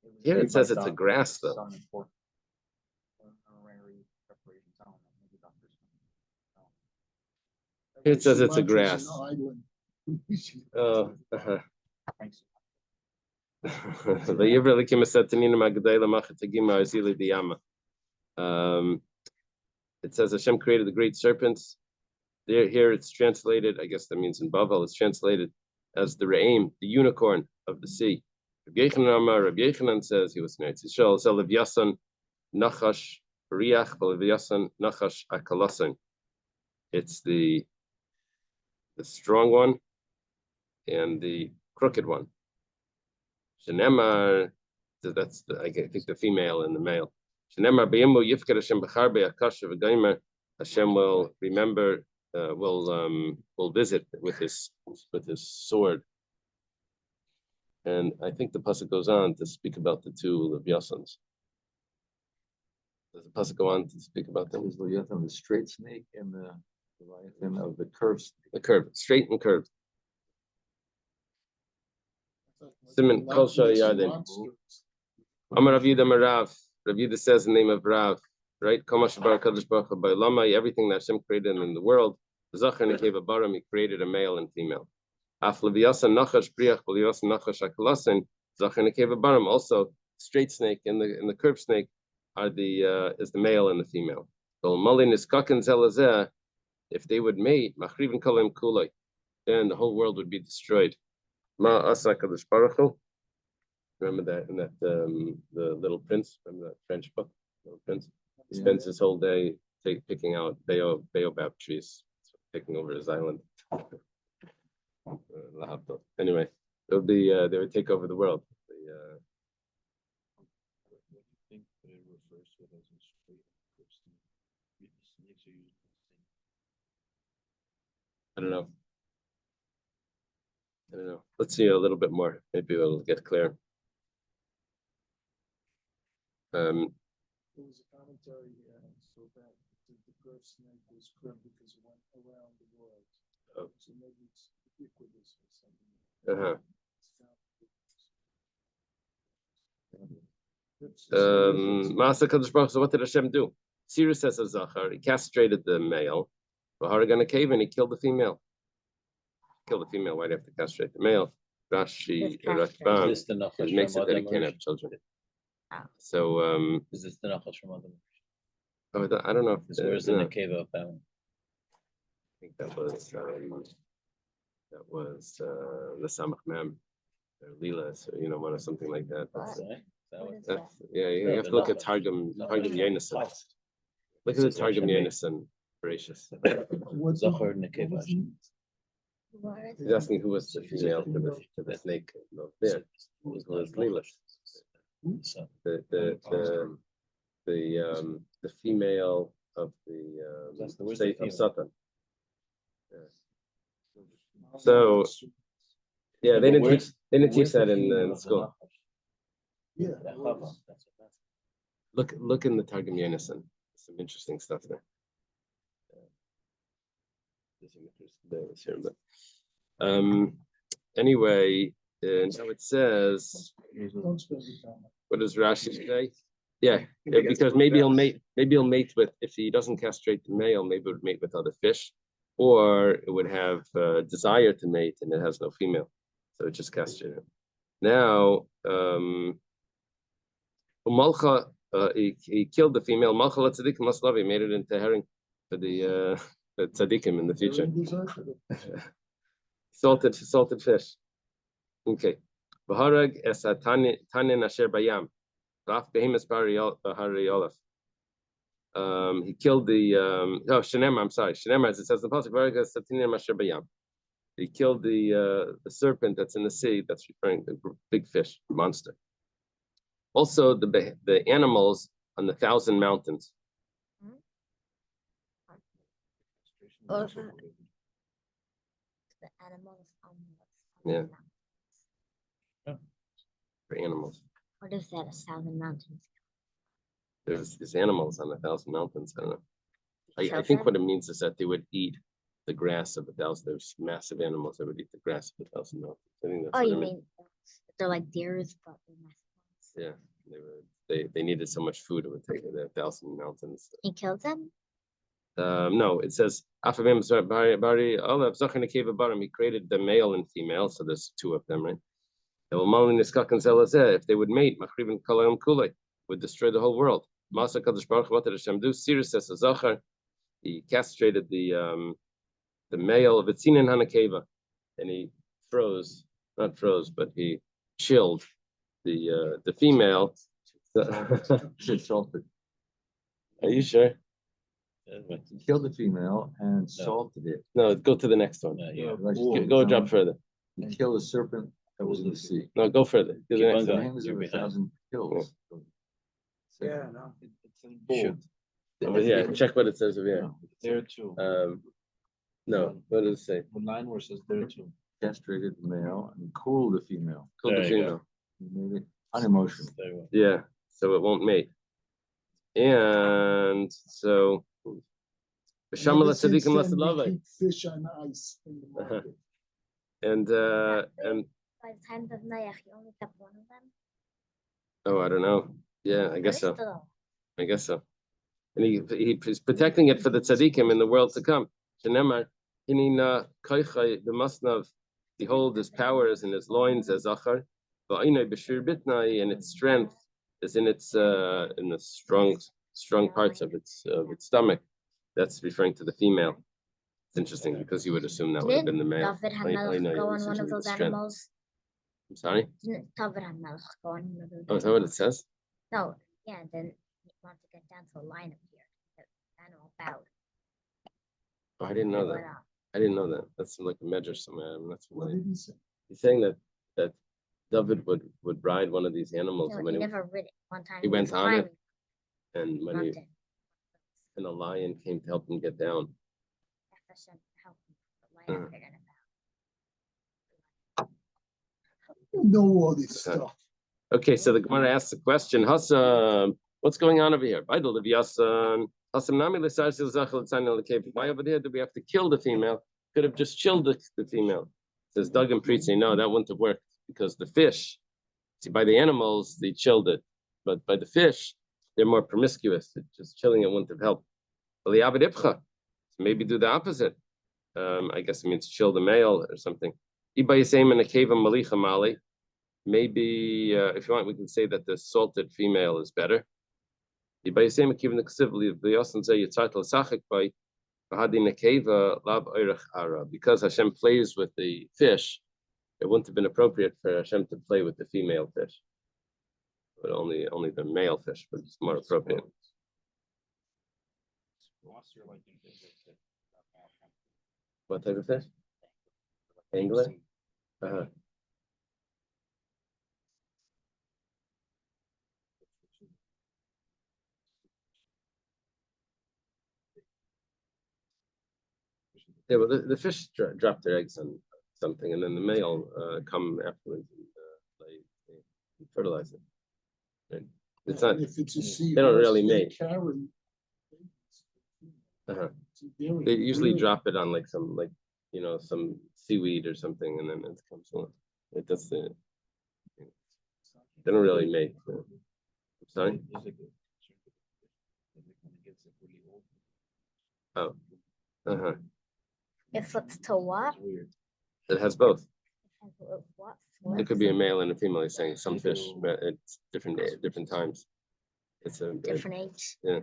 Was Here it made says by it's a doctors grass, for though. some important honorary preparations. I don't know, maybe doctors. Here it says it's a Sumatra's grass. an island. Oh. Thanks. It says Hashem created the great serpents. Here it's translated, I guess that means in Bavel, it's translated as the Re'im, the unicorn of the sea. Rabbi Yechanan says he was in Eretz Yisrael. So Lev Yasan Nachash Riach, Lev Yasan Nachash Akalasan. It's the strong one and the crooked one. Shenemar, that's I think the female and the male. Shenemar Beimu Yifkar Hashem B'charbe Akasha V'Gaimer. Hashem will remember, will visit with his sword. And I think the pasuk goes on to speak about the two Leviathans. Does the pasuk go on to speak about them? There's Leviathan, the straight snake, and the Leviathan of the curved snake. The curved, straight and curved. Siman Kol Yarden. Amar Rav Yehuda Marav. Rav Yehuda says the name of Rav, right? Everything that Hashem created in the world, Zachar Nekeva Baram, he created a male and female. Af Leviasan Nachash Briach, Leviasan Nachash Akalasan, Zachar Nekeva Baram. Also, straight snake and the curved snake are is the male and the female. If they would mate, Machriven Kolim Kulai, then the whole world would be destroyed. Ma Asa Kadosh Baruch Hu. Remember that in that the Little Prince, remember that French book, Little Prince? He spends his whole day picking out baobab trees, taking over his island. Anyway, it would be they would take over the world. What do you think that it refers to it as a straight curved snake? Snakes are used I don't know. Let's see a little bit more. Maybe it'll get clear. There was a commentary here, so that the curved snake was curved because it went around the world. Oh. So maybe it's ubiquitous or something. Master Kadosh Baruch Hu, so what did Hashem do? Sirius says of Zachar, he castrated the male, Baharagan a cave, and he killed the female. Killed the female right after castrate the male. Rashi Rakban, Is this the it Nachash makes from it that he Adam? can't have children. So Is this the Nachash from Adam? I don't know if Where's the no, Nekeva of that one? I think that was the Samach Mem or Lila, so one or something like that. What? What is that? You No, have to the look at Nachash. Targum Yonason. Look at This the is Targum Hashem made. Yonason, gracious. Zachar Nekeva. What is He's asking who was the female to the snake there. Who was Lila? So The the female of That's the the wisdom state of female. Satan. So yeah, they didn't teach that in school. Yeah. Look in the Targum Yonasan. Some interesting stuff there. There's some interesting things here, but anyway, so it says, Don't spend the time. what does Rashi say? Yeah, because maybe he'll mate with, if he doesn't castrate the male, maybe it would mate with other fish, or it would have desire to mate and it has no female, so it just castrated it. Now, Malcha, he killed the female. Malcha tzaddikim maslavi, made it into herring for the tzaddikim in the future. Salted fish. Okay. V'harag es tanin asher bayam. Raf behemis bahari olaf. He killed the Shenema, I'm sorry. Shenema, as it says in the pasuk, V'harag es tanin asher bayam. He killed the serpent that's in the sea. That's referring to the big fish, monster. Also, the animals on the 1,000 mountains. Or the animals on the Yeah. mountains. For animals. What is that? 1,000 mountains. There's animals on 1,000 mountains. I don't know. I Kill think them? what it means is that they would eat the grass of 1,000. There's massive animals that would eat the grass of 1,000 mountains. I think that's Oh, what you it means. mean they're like deers, but they're massive ones. Yeah, they needed so much food it would take the 1,000 mountains. He killed them? No, it says Afavim Bari Olav Zachar Nekeva Barim. He created the male and female, so there's two of them, right? If they would mate, Machribin Kalayom Kulay would destroy the whole world. Masa Kadosh Baruch Hu, what did Hashem do? Sirius says Zachar. He castrated the male of Etzinin Hanakeva, and he not froze, but he chilled the female. Salted. Are you sure? He killed the female and salted it. No, go to the next one. Go a drop further. He killed a serpent that was in the sea. No, go further. Do the next The one. names of 1,000 kills. Yeah, no, it's in Shoot. bold. Yeah, check what it says over here. There too. No, what does it say? The line where it says there too. Castrated the male and cooled the female. Called the There you female. He made it unemotional. Yeah, so it won't mate. And so Ever since then, we keep fish on ice in the market. and By the time of Noach, he only kept one of them? I don't know. Yeah, I guess so. Still, I guess so. And he's protecting it for the tzaddikim in the world to come. Shenemar, hinina koichai b'masnav, behold his power is in his loins as Zachar, va'inai b'shir bitnai, and its strength is in its in the strong parts of its stomach. That's referring to the female. It's interesting because you would assume that would have been the male. David HaMelech go on one of those animals? I'm sorry? Didn't David HaMelech go on one of those Oh, is that what it says? No, yeah, then he wants to get down to a line up here. The animal bowed. Oh, I didn't know Went that. up. I didn't know that. That's like a measure somewhere. I'm not What familiar. did he say? He's saying that David would ride one of these animals, No, and when he he never rid it. One time he went was on it, climbing and when mountain. and a lion came to help him get down. Hashem helped him. The lion figured it out. You know all this Okay. stuff. Okay, so the Gemara asks the question, Hassam, what's going on over here? Why over here do we have to kill the female? Could have just chilled the female. Says Doug and Preet say, no, that wouldn't have worked because the fish, see, by the animals, they chilled it, but by the fish, they're more promiscuous. Just chilling it wouldn't have helped. So maybe do the opposite. I guess it means chill the male or something. Maybe if you want, we can say that the salted female is better. Because Hashem plays with the fish, it wouldn't have been appropriate for Hashem to play with the female fish, but only the male fish was more appropriate. What type of fish? Angler? Uh-huh. Yeah, well, the fish drop their eggs on something, and then the male come afterwards and fertilize it. Right? It's not. If it's a sea They don't horse, really they mate. carry. Uh-huh. It's a very They usually good- drop it on like some some seaweed or something, and then it comes on. It does the. They don't really mate. Sorry. Oh. Uh-huh. It flips to what? It has both. What It could be a male and a female. He's saying some fish, but it's different times. It's a different age. yeah.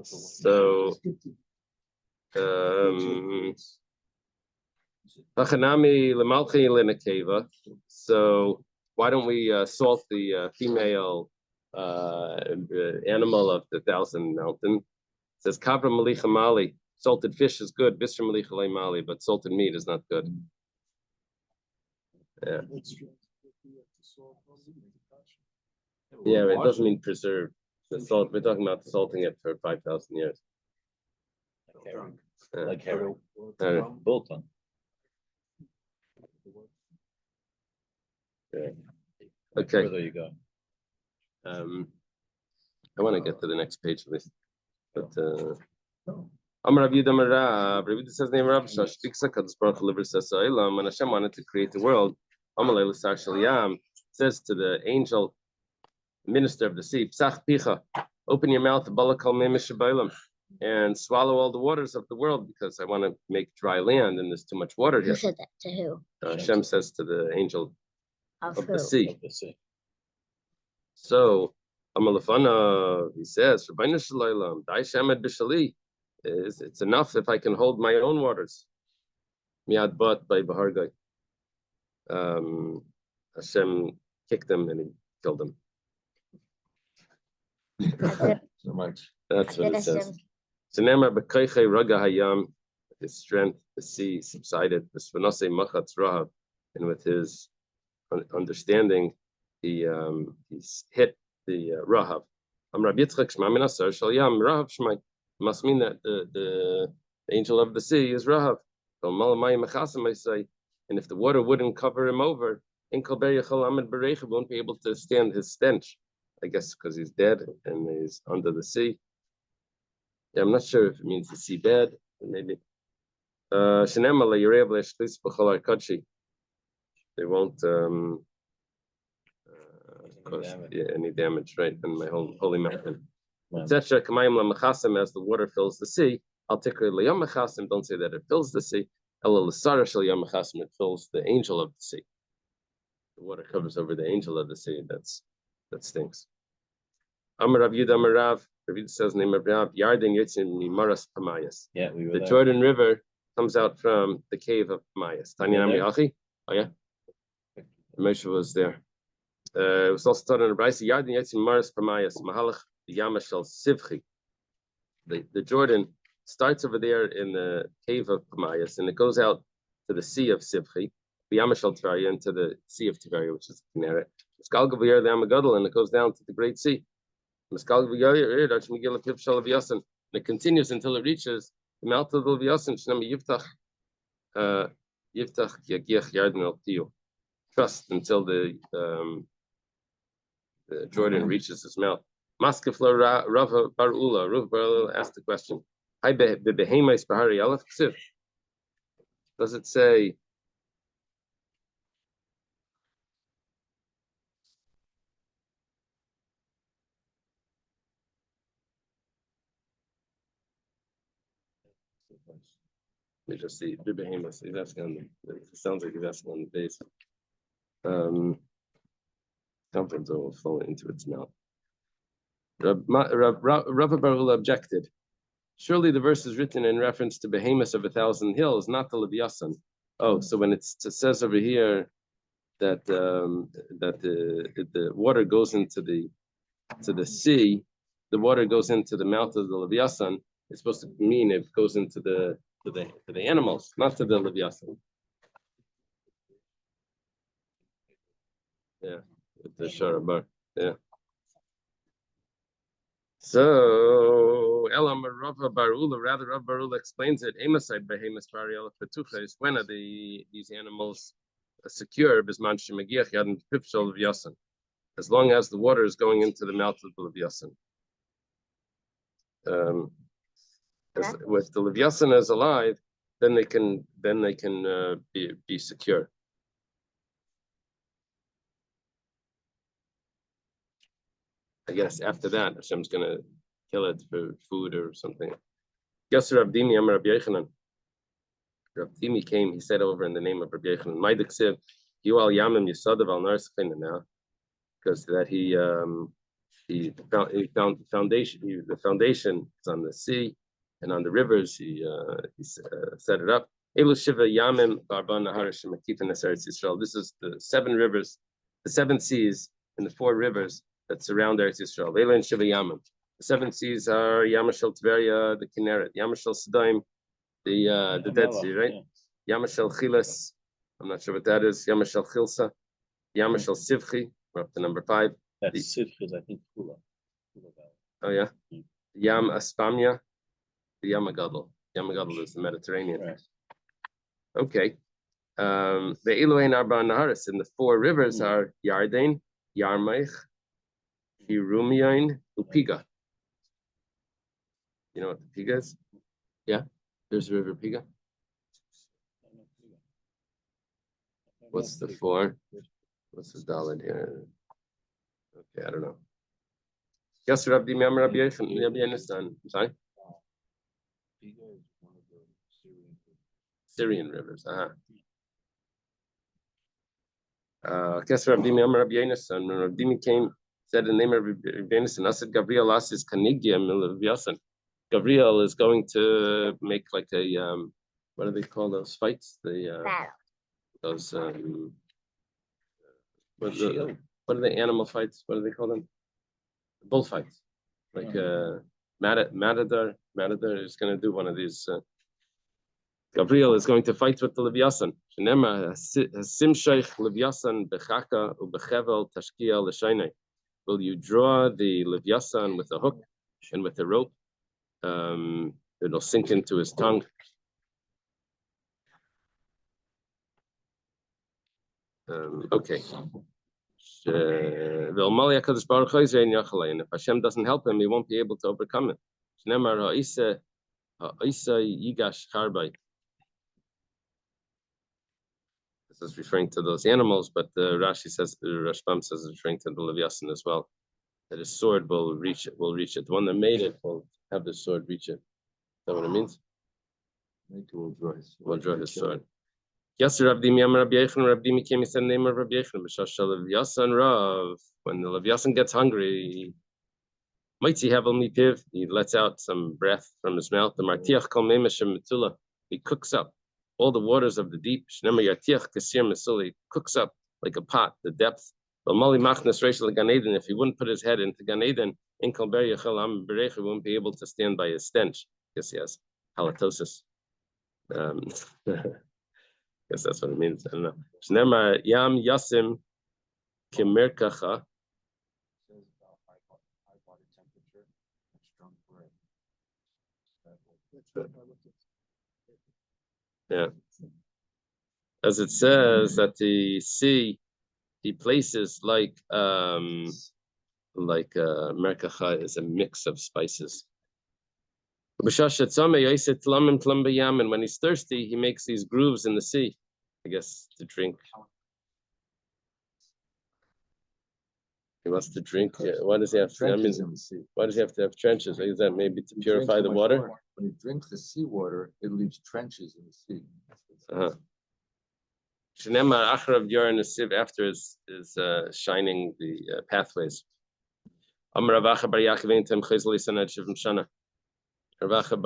So Hachanami lemalchi lenekeva. So why don't we salt the female animal of the Thousand Mountain? It says kabra malicha mali. Salted fish is good. Bisra malicha mali, but salted meat is not good. Yeah. That's true. We have to solve Yeah, it doesn't mean preserved. The salt. We're talking about salting it for 5,000 years. Like herring. Herring. Bolton. Yeah. Okay. Further you go. I want to get to the next page at least, but Amar Rav Yehuda Amar Rav Yehuda says name Rav Shashtiksa Kadosh Baruch Hu Liber says Olam, when Hashem wanted to create the world, Amalei L'Sar Shel Yam says to the angel, minister of the sea, Psach Picha, open your mouth, Balakal Memish Shabaylam, and swallow all the waters of the world because I want to make dry land and there's too much water Who here. said that to who? Hashem says to the angel Of of who? the sea. Of the sea. So Amalafana, he says, Rabbeinu Shalom, Dai Shemed B'Shali, it's enough if I can hold my own waters. Miad Bat by Bahargai. Hashem kicked him and he killed him. So much. That's what it says. So Nemar B'Kaichei Raga Hayam, his strength, the sea subsided. V'Svanasei Machatz Rahav, and with his understanding, he hit the Rahav. Rabbi Yitzchak Shema Min Asar Shal Yam Rahav Shmai. Must mean that the angel of the sea is Rahav. And if the water wouldn't cover him over, won't be able to stand his stench. I guess because he's dead and he's under the sea. Yeah, I'm not sure if it means the sea bed, maybe. They won't cause any damage, right? In my holy mountain. Etc. As the water fills the sea, don't say that it fills the sea. It fills the angel of the sea. The water covers over the angel of the sea. That stinks. Amar Rav Yehuda Amar Rav. Rav Yehuda says name of Rav. Yarden Yitzim Mimaras Pamayas. Yeah, we were The there. Jordan River comes out from the cave of Pamayas. Tanya Nami Achi. Oh yeah. Moshe was there. It was also taught in the Brisa. Yarden Yitzim Mimaras Pamayas. Mahalach Yamashal Sivchi. The Jordan starts over there in the cave of Pamayas and it goes out to the sea of Sivchi, Yamashal Tivaria, into the sea of Tivaria, which is the Kinneret. The Amagadol, and it goes down to the Great Sea. And it continues until it reaches the mouth of the Leviathan. Trust until the Jordan reaches his mouth. Maskefla Rava Barula. Rav Barula asked the question. Does it say let me just see. Behemoth. He's asking on the. It sounds like he's asking on the base. Something's will fall into its mouth. Rav Barula objected. Surely the verse is written in reference to Behemoth of 1,000 hills, not the Leviathan. Oh, so when it says over here that the water goes into the sea, the water goes into the mouth of the Leviathan. It's supposed to mean it goes into the animals, not to the Leviathan. Yeah, with the Sharabar. Yeah. So Elam Rava Barula, rather Rav Barula explains it. Emasai behemoth bariel petucha is when are these animals secure bisman shemagiach yadin pipshol of yasin, as long as the water is going into the mouth of the Leviathan. If the Leviathan is alive, then they can be secure. I guess after that, Hashem's gonna kill it for food or something. Yasser Abdimi Amar Rabbi Yechanan. Rabdimi came, he said over in the name of Rabbi Yechanan, Maidiksiv, you al Yamim Yisadav al Narskhin now, because that he found the foundation is on the sea and on the rivers. He set it up. This is the 7 rivers, the 7 seas and the 4 rivers that surround Eretz Yisrael. The 7 seas are Yamashal Tveria, the Kinneret, Yamashal Sedaim, the Dead Sea, right? Yamashal Chilas, I'm not sure what that is. Yamashal Chilsa, Yamashal Sivchi, we're up to number 5. That's Sivchis, I think, Kula. Oh yeah, Yam Aspamia, the Yamagadol. Yamagadol is the Mediterranean. Right. Okay. The Elohein Arba Naharis, and the 4 rivers are Yarden, Yarmaich, Hirumiyain, Upiga. You know what the Piga is? Yeah, there's the river Piga. What's the 4? What's the Dalit here? Okay, I don't know. Yes, Rabbi Mem Rabbi Yechanan. Sorry? Piga is one of the Syrian rivers. Guess Rabbi Mem Rabbi Yechanan. When Rabbi came, said the name of Rabbi Yechanan. I said, Gabriel Asis Kanigia Milaviasan. Gabriel is going to make like a what do they call those fights? Those what are the animal fights? What do they call them? Bullfights. Like Matador is going to do one of these. Gabriel is going to fight with the Leviathan. Will you draw the Leviathan with a hook and with a rope? It'll sink into his tongue. Okay. And if Hashem doesn't help him, he won't be able to overcome it. This is referring to those animals, but the Rashi says, the Rashbam says it's referring to the Leviathan as well. That his sword will reach it. The one that made it will have the sword reach it. Is that what it means? Will draw his sword. Yes, Rabbi Yechanan came, he said the name of Rabbi Yechanan. When the Leviathan gets hungry, he lets out some breath from his mouth. The Martiach kol he cooks up all the waters of the deep. He cooks up like a pot, the depth. If he wouldn't put his head into Gan Eden, he wouldn't be able to stand by his stench. Yes, he has halitosis. Guess that's what it means. I don't know. Shnema Yam Yasim Kimerkacha. Yeah. As it says that the sea, the places like Merkacha is a mix of spices. And when he's thirsty, he makes these grooves in the sea, I guess, to drink. He wants to drink. Yeah. Why does he have to? Why does he have to have trenches? Is that maybe to purify the water? When he drinks the seawater, it leaves trenches in the sea. Shnema Achrav Yorin Siv after is shining the pathways. Ravacha Bar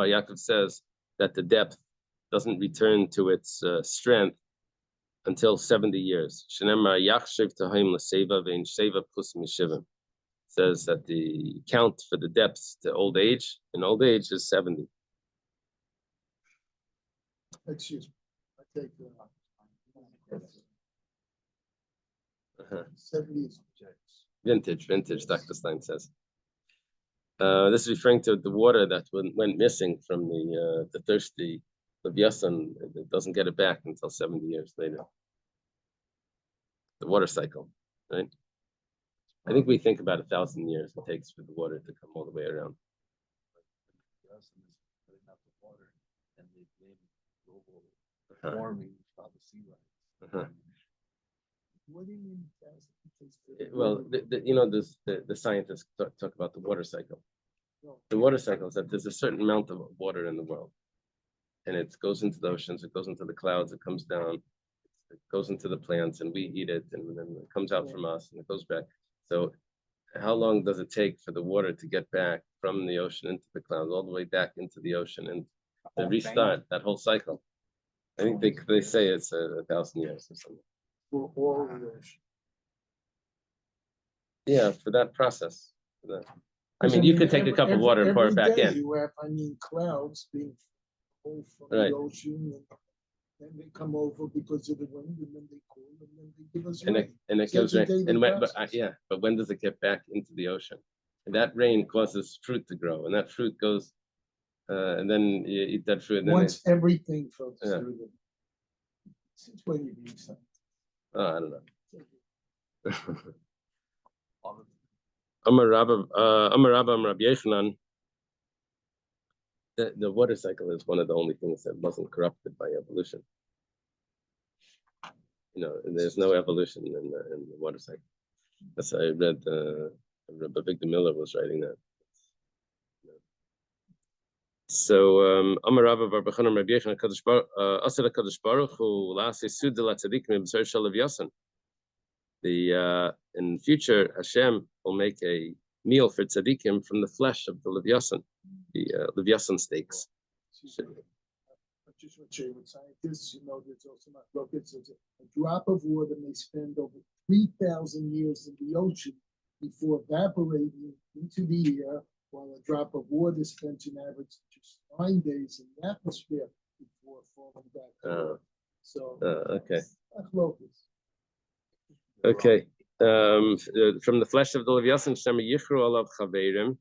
Yaakov says that the depth doesn't return to its strength until 70 years. Says that the count for the depths to old age, in old age, is 70. Excuse me. I take 70 is Vintage, Dr. Stein says. This is referring to the water that went missing from the thirsty Leviathan. It doesn't get it back until 70 years later. The water cycle, right? I think we think about 1,000 years it takes for the water to come all the way around. Yes, and it's putting out the water, and they blame global warming on the sea rise. What do you mean? Well, the scientists talk about the water cycle. No. The water cycle is that there's a certain amount of water in the world, and it goes into the oceans, it goes into the clouds, it comes down, it goes into the plants, and we eat it, and then it comes out from us, and it goes back. So, how long does it take for the water to get back from the ocean into the clouds, all the way back into the ocean, and to restart that whole cycle? I think they say it's 1,000 years or something. For all the ocean. Yeah, for that process. For that. I mean, you could take a cup of water and pour it back every day in. You have, clouds being pulled from Right. the ocean, and then they come over because of the wind, and then they cool, and then they give us And rain. it So goes it's a right. daily And process. but when does it get back into the ocean? And that rain causes fruit to grow, and that fruit goes, and then you eat that fruit. And then Once everything filters Yeah. through them. Since when you read something? I don't know. Amar Rabba, Amar Rabbi Yechanan. The water cycle is one of the only things that wasn't corrupted by evolution. There's no evolution in the water cycle. That's I read. Rabbi Victor Miller was writing that. So Amar Rabba Bar B'Chanan Rabbi Yechanan Kadosh Baruch Hu La'aseh Suda L'Tzadikim B'Sar Shel Yasan. In future, Hashem will make a meal for tzaddikim from the flesh of the Leviathan, the Leviathan steaks. I just want to share with scientists, there's also not rockets. It's a drop of water may spend over 3,000 years in the ocean before evaporating into the air, while a drop of water spends an average just 9 days in the atmosphere before falling back to Earth. So, Okay. not rockets. Okay. From the flesh of the Leviathan, Shema Yichru alav Chaverim.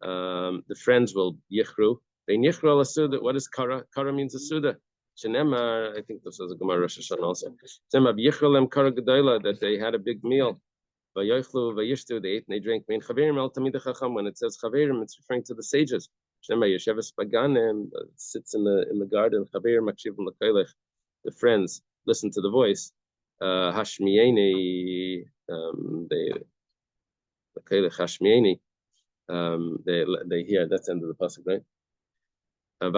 The friends will Yichru. They Yichru ala Suda. What is Kara? Kara means a Suda. Shenemar, I think this was a Gemara Rosh Hashanah also. Shema Yichru lem Kara Gedola, that they had a big meal. Vayochlu, Vayishtu, they ate and they drank. Mein Chaverim el Tamid Chacham. When it says Chaverim, it's referring to the sages. Shema Yesheves Paganim sits in the garden. Chaverim Makshivim L'Koilech. The friends listen to the voice. Hashmieni, they Hashmieni, they hear. That's the end of the pasuk, right? The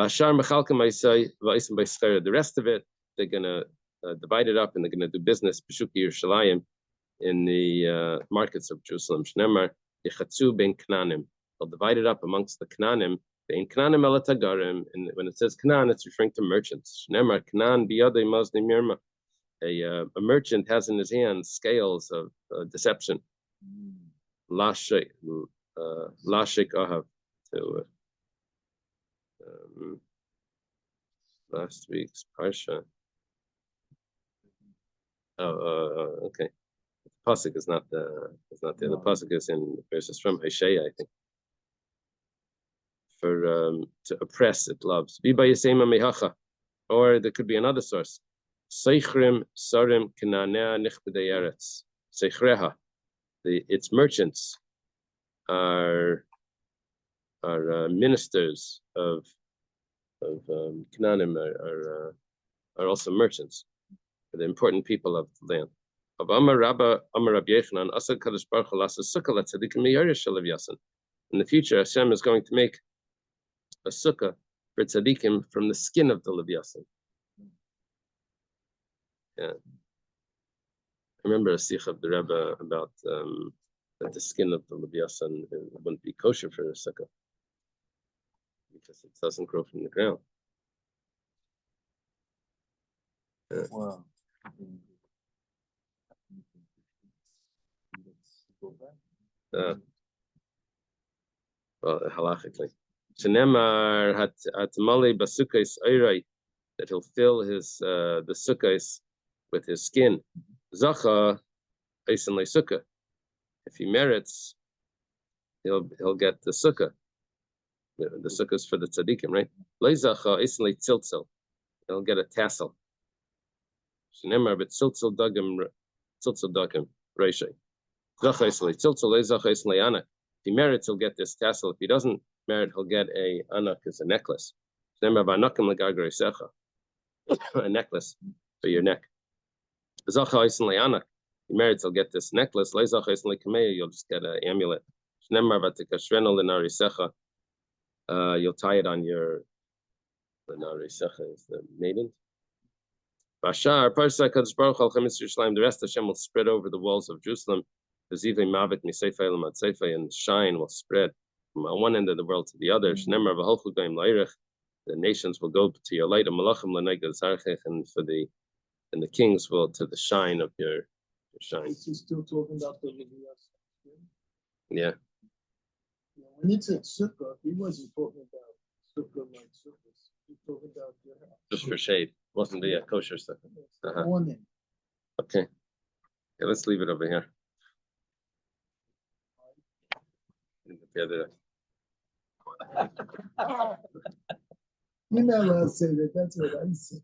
rest of it, they're gonna divide it up, and they're gonna do business B'Shuki Yerushalayim in the markets of Jerusalem. Shnemar Yechatzu ben Knanim. They'll divide it up amongst the Knanim. Ben Knanim el Tagarim, and when it says Knan, it's referring to merchants. Shnemar Knan biyadei mazni mirma. A merchant has in his hands scales of deception. Lashik ahav. To last week's parsha. Okay. The pasuk is not there. The pasuk is in verses from Isaiah, I think. For to oppress, it loves. Or there could be another source. Seichrim sarim kinanea nichbedei eretz. Seichreha, its merchants are ministers of Canaanim are also merchants, the important people of the land. Of Amar Rabba Rabbi Yechanan Asad Kadosh Baruch Hu Lasa Sukkah LaTzadikim Miyarish Shel Yasan. In the future, Hashem is going to make a sukkah for tzaddikim from the skin of the Leviathan. Yeah, I remember a sikh of the Rebbe about that the skin of the Leviathan wouldn't be kosher for a sukkah because it doesn't grow from the ground. Wow. Well, halachically, Shenemar hatmali basukais oirai, that he'll fill his the sukkahs with his skin. Zacha eisen sukkah. If he merits he'll get the sukkah. The sukkah is for the tzaddikim, right? Leizacha isn't tziltzil. He'll get a tassel. Shnemar but tziltzil dagim reishay. Zacha isn't tziltzil. Leizacha isn't anak. If he merits, he'll get this tassel. If he doesn't merit, he'll get a anak as a necklace. Shnemar ba'anakim legargar isecha. A necklace for your neck. Zacha isn't anak. If he merits, he'll get this necklace. Leizacha isn't kameya. You'll just get an amulet. Shnemar ba'tikashreno lenarisecha. You'll tie it on your is the maiden. Bashar, Parsha Kadosh Baruch Hu Chemetz Yerushalayim. The rest of Hashem will spread over the walls of Jerusalem. The zivei mavet miseifa elam ad seifa, and shine will spread from one end of the world to the other. Shnemar v'holchu goyim la'irich. The nations will go to your light. Malachim l'neged zarchech, and the kings will to the shine of your shine. This is still talking about the Levias. Yeah. When he said sukkah, he wasn't talking about sukkah like sukkahs. He's talking about your house. Just for shade. Wasn't the kosher stuff. Awning. Okay. Let's leave it over here. You're not allowed to say that. That's what I said.